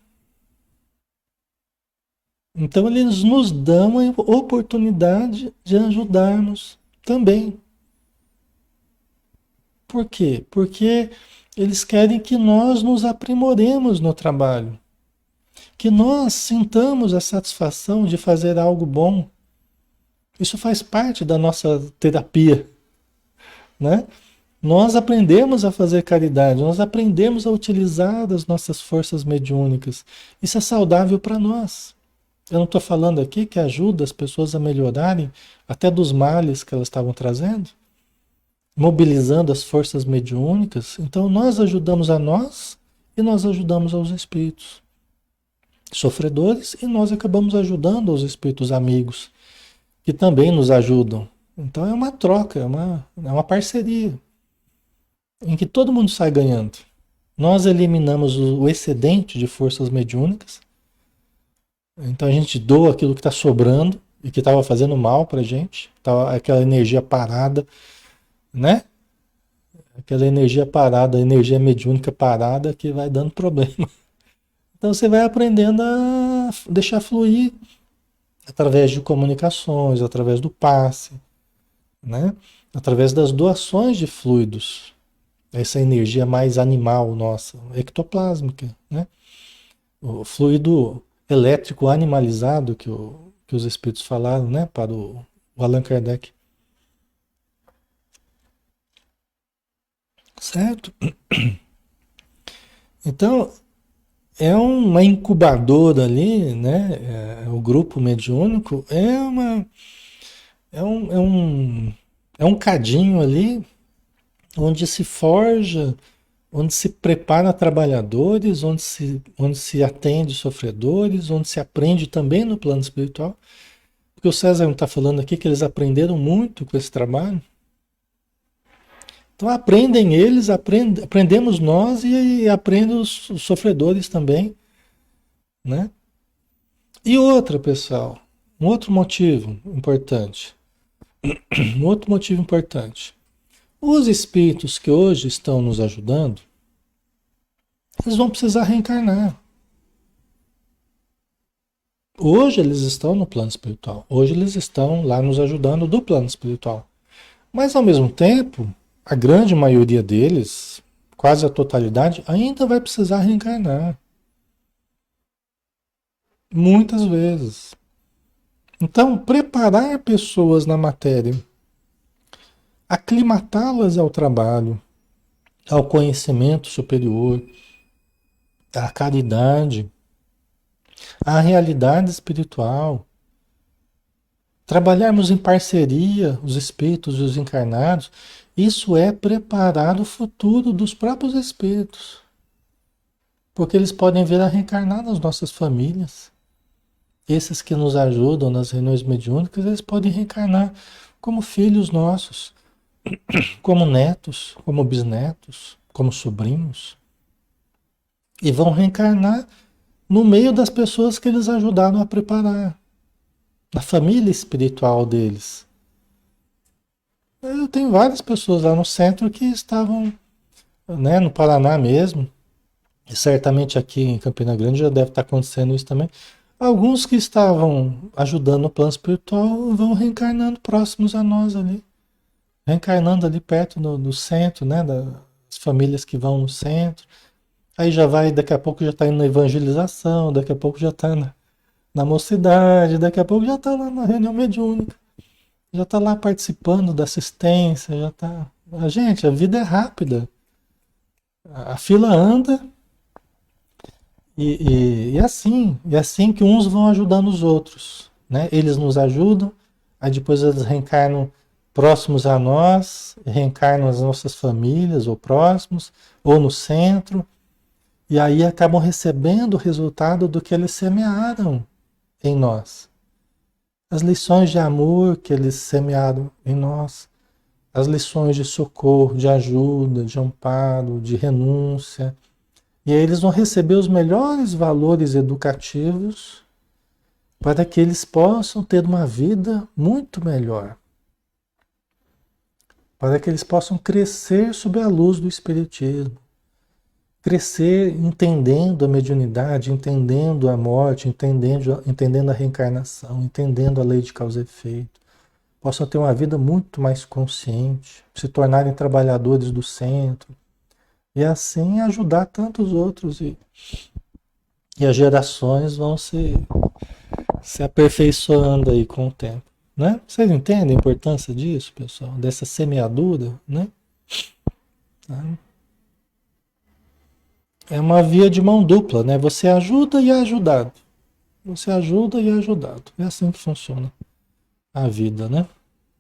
Então eles nos dão a oportunidade de ajudarmos também. Por quê? Porque eles querem que nós nos aprimoremos no trabalho, que nós sintamos a satisfação de fazer algo bom. Isso faz parte da nossa terapia, né? Nós aprendemos a fazer caridade, nós aprendemos a utilizar as nossas forças mediúnicas. Isso é saudável para nós. Eu não estou falando aqui que ajuda as pessoas a melhorarem até dos males que elas estavam trazendo, mobilizando as forças mediúnicas. Então nós ajudamos a nós e nós ajudamos aos espíritos sofredores e nós acabamos ajudando os espíritos amigos que também nos ajudam. Então é uma troca, é uma parceria em que todo mundo sai ganhando. Nós eliminamos o excedente de forças mediúnicas, então a gente doa aquilo que está sobrando e que estava fazendo mal para a gente, tava aquela energia parada, né? Aquela energia parada, energia mediúnica parada que vai dando problema. Então você vai aprendendo a deixar fluir através de comunicações, através do passe, né? Através das doações de fluidos. Essa energia mais animal nossa, ectoplásmica, né? O fluido elétrico animalizado que os espíritos falaram, né? Para o Allan Kardec. Certo? Então, é uma incubadora ali, né? O grupo mediúnico é um cadinho ali onde se forja, onde se prepara trabalhadores, onde se atende sofredores, onde se aprende também no plano espiritual. Porque o César não está falando aqui que eles aprenderam muito com esse trabalho. Então aprendem eles, aprendemos nós e aprendem os sofredores também, né? E outra, pessoal, um outro motivo importante. Um outro motivo importante. Os espíritos que hoje estão nos ajudando, eles vão precisar reencarnar. Hoje eles estão no plano espiritual. Hoje eles estão lá nos ajudando do plano espiritual. Mas ao mesmo tempo, a grande maioria deles, quase a totalidade, ainda vai precisar reencarnar. Muitas vezes. Então, preparar pessoas na matéria, aclimatá-las ao trabalho, ao conhecimento superior, à caridade, à realidade espiritual, trabalharmos em parceria, os espíritos e os encarnados, isso é preparar o futuro dos próprios espíritos. Porque eles podem vir a reencarnar nas nossas famílias. Esses que nos ajudam nas reuniões mediúnicas, eles podem reencarnar como filhos nossos, como netos, como bisnetos, como sobrinhos. E vão reencarnar no meio das pessoas que eles ajudaram a preparar, na família espiritual deles. Eu tenho várias pessoas lá no centro que estavam, né, no Paraná mesmo, e certamente aqui em Campina Grande já deve estar acontecendo isso também. Alguns que estavam ajudando no plano espiritual vão reencarnando próximos a nós ali. Reencarnando ali perto do centro, né? Das famílias que vão no centro. Aí já vai, daqui a pouco já está indo na evangelização, daqui a pouco já está na mocidade, daqui a pouco já está lá na reunião mediúnica. Já está lá participando da assistência, já está. Gente, a vida é rápida. A fila anda. E assim que uns vão ajudando os outros, né? Eles nos ajudam, aí depois eles reencarnam próximos a nós, reencarnam as nossas famílias ou próximos, ou no centro, e aí acabam recebendo o resultado do que eles semearam em nós. As lições de amor que eles semearam em nós, as lições de socorro, de ajuda, de amparo, de renúncia. E aí eles vão receber os melhores valores educativos para que eles possam ter uma vida muito melhor. para que eles possam crescer sob a luz do Espiritismo. Crescer entendendo a mediunidade, entendendo a morte, entendendo a reencarnação, entendendo a lei de causa e efeito. Possam ter uma vida muito mais consciente, se tornarem trabalhadores do centro e assim ajudar tantos outros. E as gerações vão se aperfeiçoando aí com o tempo. Né? Vocês entendem a importância disso, pessoal? Dessa semeadura, né? Tá? É uma via de mão dupla, né? Você ajuda e é ajudado. Você ajuda e é ajudado. É assim que funciona a vida, né?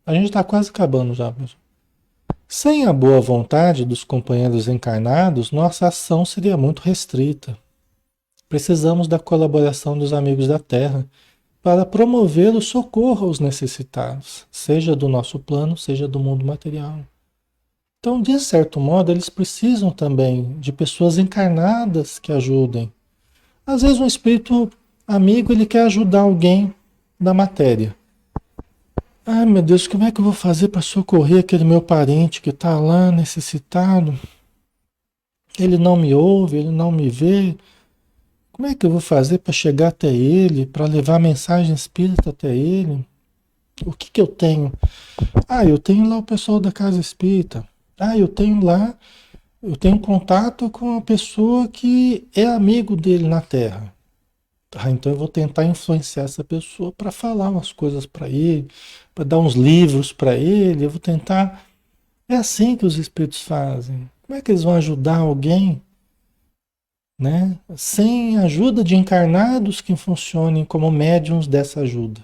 A gente está quase acabando já, pessoal. Sem a boa vontade dos companheiros encarnados, nossa ação seria muito restrita. Precisamos da colaboração dos amigos da Terra para promover o socorro aos necessitados, seja do nosso plano, seja do mundo material. Então, de certo modo, eles precisam também de pessoas encarnadas que ajudem. Às vezes um espírito amigo, ele quer ajudar alguém da matéria. Ah, meu Deus, como é que eu vou fazer para socorrer aquele meu parente que está lá necessitado? Ele não me ouve, ele não me vê. Como é que eu vou fazer para chegar até ele, para levar a mensagem espírita até ele? O que que eu tenho? Ah, eu tenho lá o pessoal da casa espírita. Ah, eu tenho contato com a pessoa que é amigo dele na Terra. Ah, então eu vou tentar influenciar essa pessoa para falar umas coisas para ele, para dar uns livros para ele. Eu vou tentar. É assim que os espíritos fazem. Como é que eles vão ajudar alguém, né? Sem a ajuda de encarnados que funcionem como médiums dessa ajuda,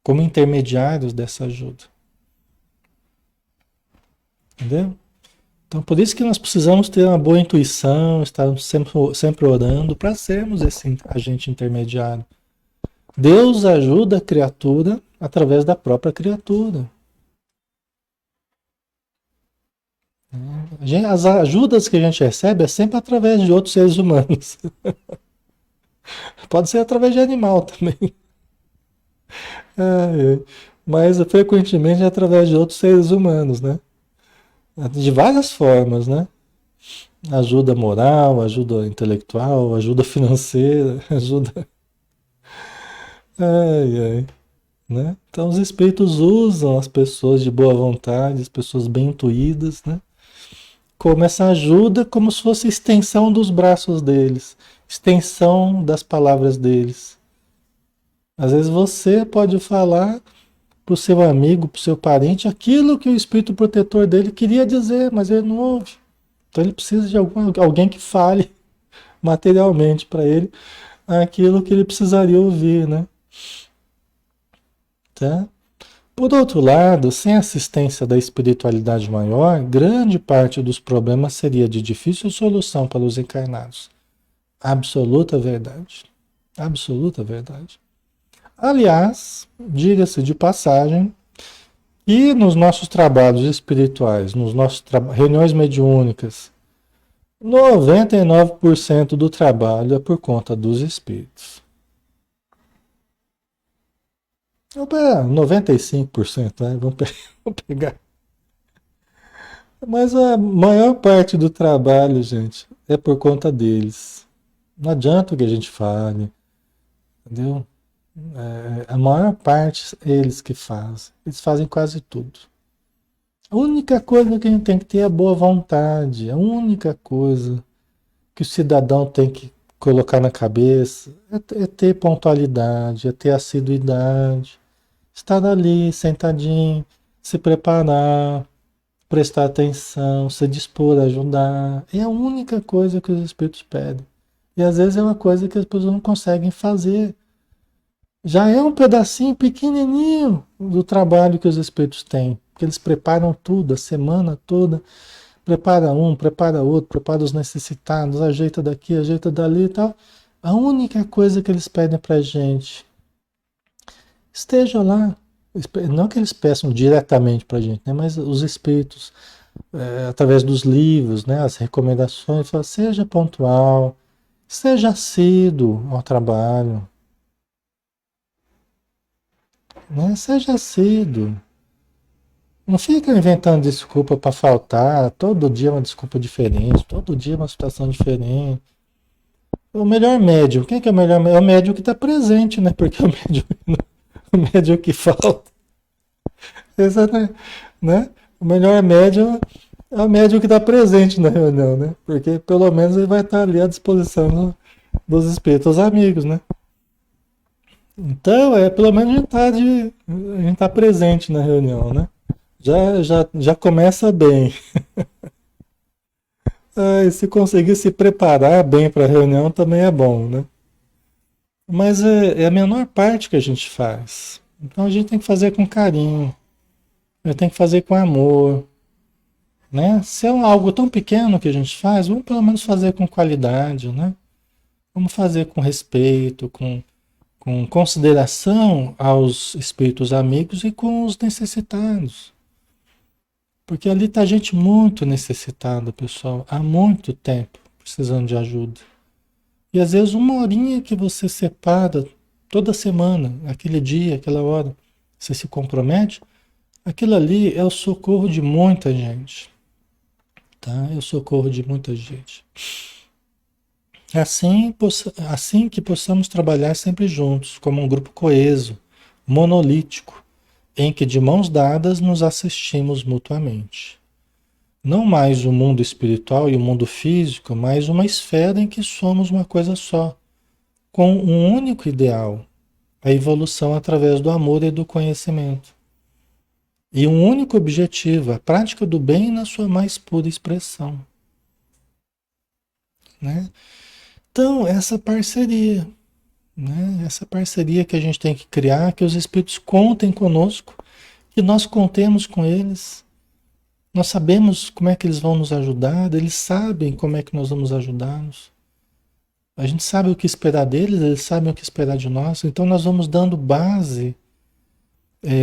como intermediários dessa ajuda. Entendeu? Então, por isso que nós precisamos ter uma boa intuição, estarmos sempre orando para sermos esse agente intermediário. Deus ajuda a criatura através da própria criatura. As ajudas que a gente recebe é sempre através de outros seres humanos. Pode ser através de animal também. Mas frequentemente é através de outros seres humanos, né? De várias formas, né? Ajuda moral, ajuda intelectual, ajuda financeira, ajuda. Ai, ai, né? Então os espíritos usam as pessoas de boa vontade, as pessoas bem intuídas, né? Como essa ajuda, como se fosse extensão dos braços deles, extensão das palavras deles. Às vezes você pode falar para o seu amigo, para o seu parente, aquilo que o espírito protetor dele queria dizer, mas ele não ouve. Então ele precisa de alguém que fale materialmente para ele aquilo que ele precisaria ouvir, né? Tá? Por outro lado, sem assistência da espiritualidade maior, grande parte dos problemas seria de difícil solução para os encarnados. Absoluta verdade. Absoluta verdade. Aliás, diga-se de passagem, e nos nossos trabalhos espirituais, nos nossos reuniões mediúnicas, 99% do trabalho é por conta dos espíritos. Opa, 95%, né? Vamos pegar. Mas a maior parte do trabalho, gente, é por conta deles. Não adianta o que a gente fale, entendeu? A maior parte é eles que fazem. Eles fazem quase tudo. A única coisa que a gente tem que ter é a boa vontade. A única coisa que o cidadão tem que colocar na cabeça é ter pontualidade, é ter assiduidade. Estar ali, sentadinho, se preparar, prestar atenção, se dispor a ajudar. É a única coisa que os espíritos pedem. E às vezes é uma coisa que as pessoas não conseguem fazer. Já é um pedacinho pequenininho do trabalho que os espíritos têm. Porque eles preparam tudo, a semana toda. Prepara um, prepara outro, prepara os necessitados, ajeita daqui, ajeita dali e tal. A única coisa que eles pedem pra gente, esteja lá. Não que eles peçam diretamente pra gente, né? Mas os espíritos, através dos livros, né? As recomendações, falam, seja pontual, seja assíduo ao trabalho, né? Seja assíduo. Não fica inventando desculpa para faltar, todo dia uma desculpa diferente, todo dia uma situação diferente. O melhor médium, quem que é o melhor médium? É o médium que está presente, né? Porque o médium que falta. Exatamente, né? O melhor médium é o médium que está presente na reunião, né? Porque pelo menos ele vai estar ali à disposição dos espíritos amigos, né? Então, pelo menos a gente tá presente na reunião, né? Já começa bem. Ah, e se conseguir se preparar bem para a reunião também é bom, né? Mas é a menor parte que a gente faz. Então a gente tem que fazer com carinho, a gente tem que fazer com amor, né? Se é algo tão pequeno que a gente faz, vamos pelo menos fazer com qualidade, né? Vamos fazer com respeito, com consideração aos espíritos amigos e com os necessitados. Porque ali está gente muito necessitada, pessoal, há muito tempo precisando de ajuda. E às vezes uma horinha que você separa toda semana, aquele dia, aquela hora, você se compromete, aquilo ali é o socorro de muita gente, tá? É o socorro de muita gente. Assim que possamos trabalhar sempre juntos, como um grupo coeso, monolítico, em que de mãos dadas nos assistimos mutuamente. Não mais o mundo espiritual e o mundo físico, mas uma esfera em que somos uma coisa só, com um único ideal, a evolução através do amor e do conhecimento. E um único objetivo, a prática do bem na sua mais pura expressão. Né? Então, essa parceria, né? Essa parceria que a gente tem que criar, que os espíritos contem conosco, que nós contemos com eles. Nós sabemos como é que eles vão nos ajudar, eles sabem como é que nós vamos ajudá-los. A gente sabe o que esperar deles, eles sabem o que esperar de nós, então nós vamos dando base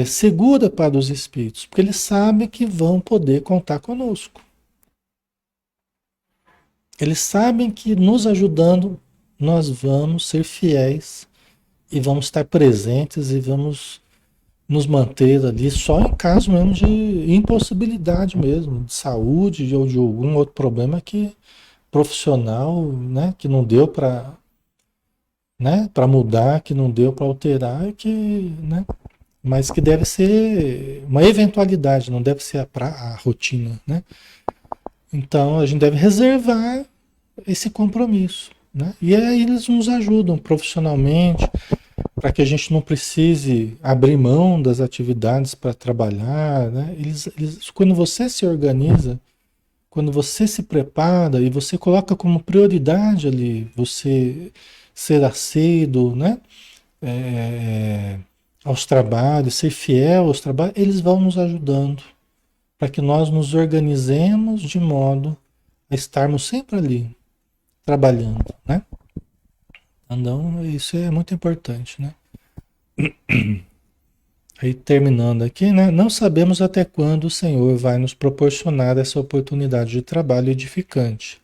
segura para os espíritos, porque eles sabem que vão poder contar conosco. Eles sabem que nos ajudando, nós vamos ser fiéis e vamos estar presentes e vamos nos manter ali só em caso mesmo de impossibilidade mesmo, de saúde ou de algum outro problema que profissional, né, que não deu para, né, para mudar, que não deu para alterar, que, né, mas que deve ser uma eventualidade, não deve ser a rotina, né? Então a gente deve reservar esse compromisso, né? E aí eles nos ajudam profissionalmente para que a gente não precise abrir mão das atividades para trabalhar, né? Quando você se organiza, quando você se prepara e você coloca como prioridade ali você ser assíduo, né? É, aos trabalhos, ser fiel aos trabalhos, eles vão nos ajudando para que nós nos organizemos de modo a estarmos sempre ali, trabalhando, né? Então, isso é muito importante, né? Aí terminando aqui, né? Não sabemos até quando o Senhor vai nos proporcionar essa oportunidade de trabalho edificante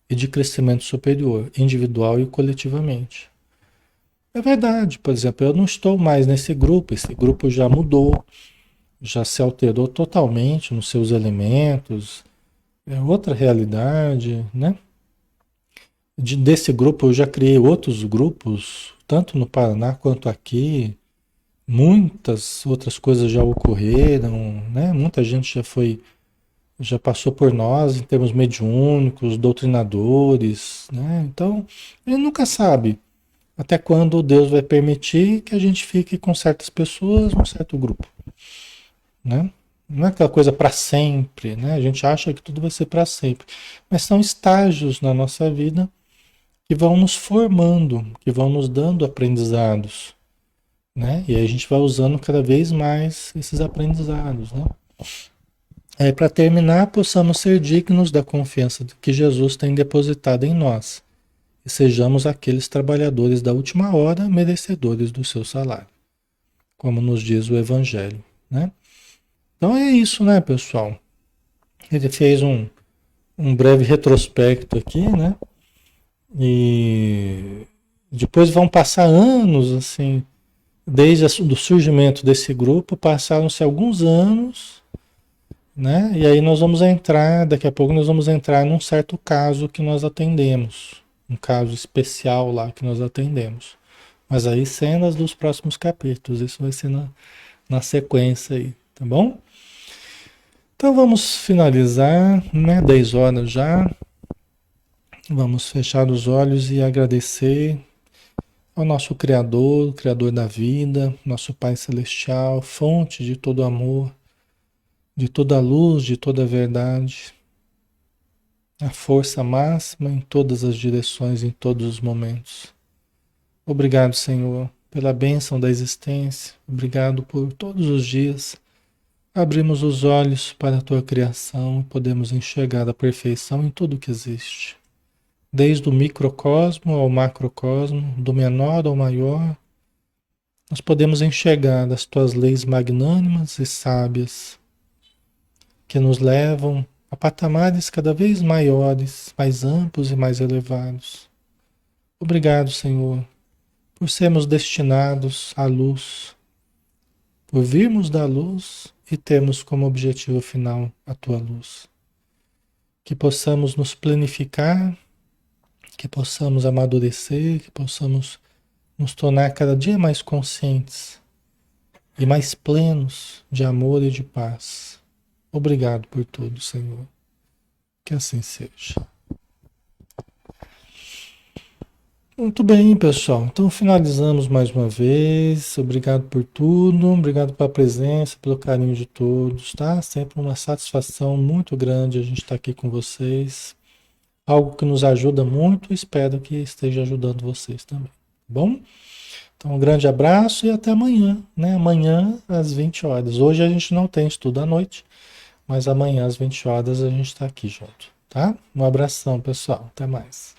e de crescimento superior, individual e coletivamente. É verdade, por exemplo, eu não estou mais nesse grupo, esse grupo já mudou, já se alterou totalmente nos seus elementos, é outra realidade, né? Desse grupo eu já criei outros grupos, tanto no Paraná quanto aqui. Muitas outras coisas já ocorreram, né? Muita gente já passou por nós em termos mediúnicos, doutrinadores, né? Então, a gente nunca sabe até quando Deus vai permitir que a gente fique com certas pessoas, um certo grupo, né? Não é aquela coisa para sempre, né? A gente acha que tudo vai ser para sempre, mas são estágios na nossa vida que vão nos formando, que vão nos dando aprendizados, né? E aí a gente vai usando cada vez mais esses aprendizados, né? Para terminar, possamos ser dignos da confiança que Jesus tem depositado em nós e sejamos aqueles trabalhadores da última hora merecedores do seu salário, como nos diz o Evangelho, né? Então é isso, né, pessoal? Ele fez um breve retrospecto aqui, né? E depois vão passar anos, assim, desde o surgimento desse grupo, passaram-se alguns anos, né? E aí nós vamos entrar, daqui a pouco nós vamos entrar num certo caso que nós atendemos, um caso especial lá que nós atendemos. Mas aí cenas dos próximos capítulos, isso vai ser na sequência aí, tá bom? Então vamos finalizar, né? 10 horas já. Vamos fechar os olhos e agradecer ao nosso Criador, Criador da vida, nosso Pai Celestial, fonte de todo amor, de toda luz, de toda verdade, a força máxima em todas as direções, em todos os momentos. Obrigado, Senhor, pela bênção da existência. Obrigado por todos os dias abrimos os olhos para a tua criação e podemos enxergar a perfeição em tudo que existe. Desde o microcosmo ao macrocosmo, do menor ao maior, nós podemos enxergar as tuas leis magnânimas e sábias que nos levam a patamares cada vez maiores, mais amplos e mais elevados. Obrigado, Senhor, por sermos destinados à luz, por virmos da luz e termos como objetivo final a tua luz. Que possamos nos planificar, que possamos amadurecer, que possamos nos tornar cada dia mais conscientes e mais plenos de amor e de paz. Obrigado por tudo, Senhor. Que assim seja. Muito bem, pessoal. Então finalizamos mais uma vez. Obrigado por tudo. Obrigado pela presença, pelo carinho de todos, tá? Sempre uma satisfação muito grande a gente estar aqui com vocês. Algo que nos ajuda muito. Espero que esteja ajudando vocês também. Tá bom? Então, um grande abraço e até amanhã, né? Amanhã às 20 horas. Hoje a gente não tem estudo à noite, mas amanhã às 20 horas a gente está aqui junto, tá? Um abração, pessoal. Até mais.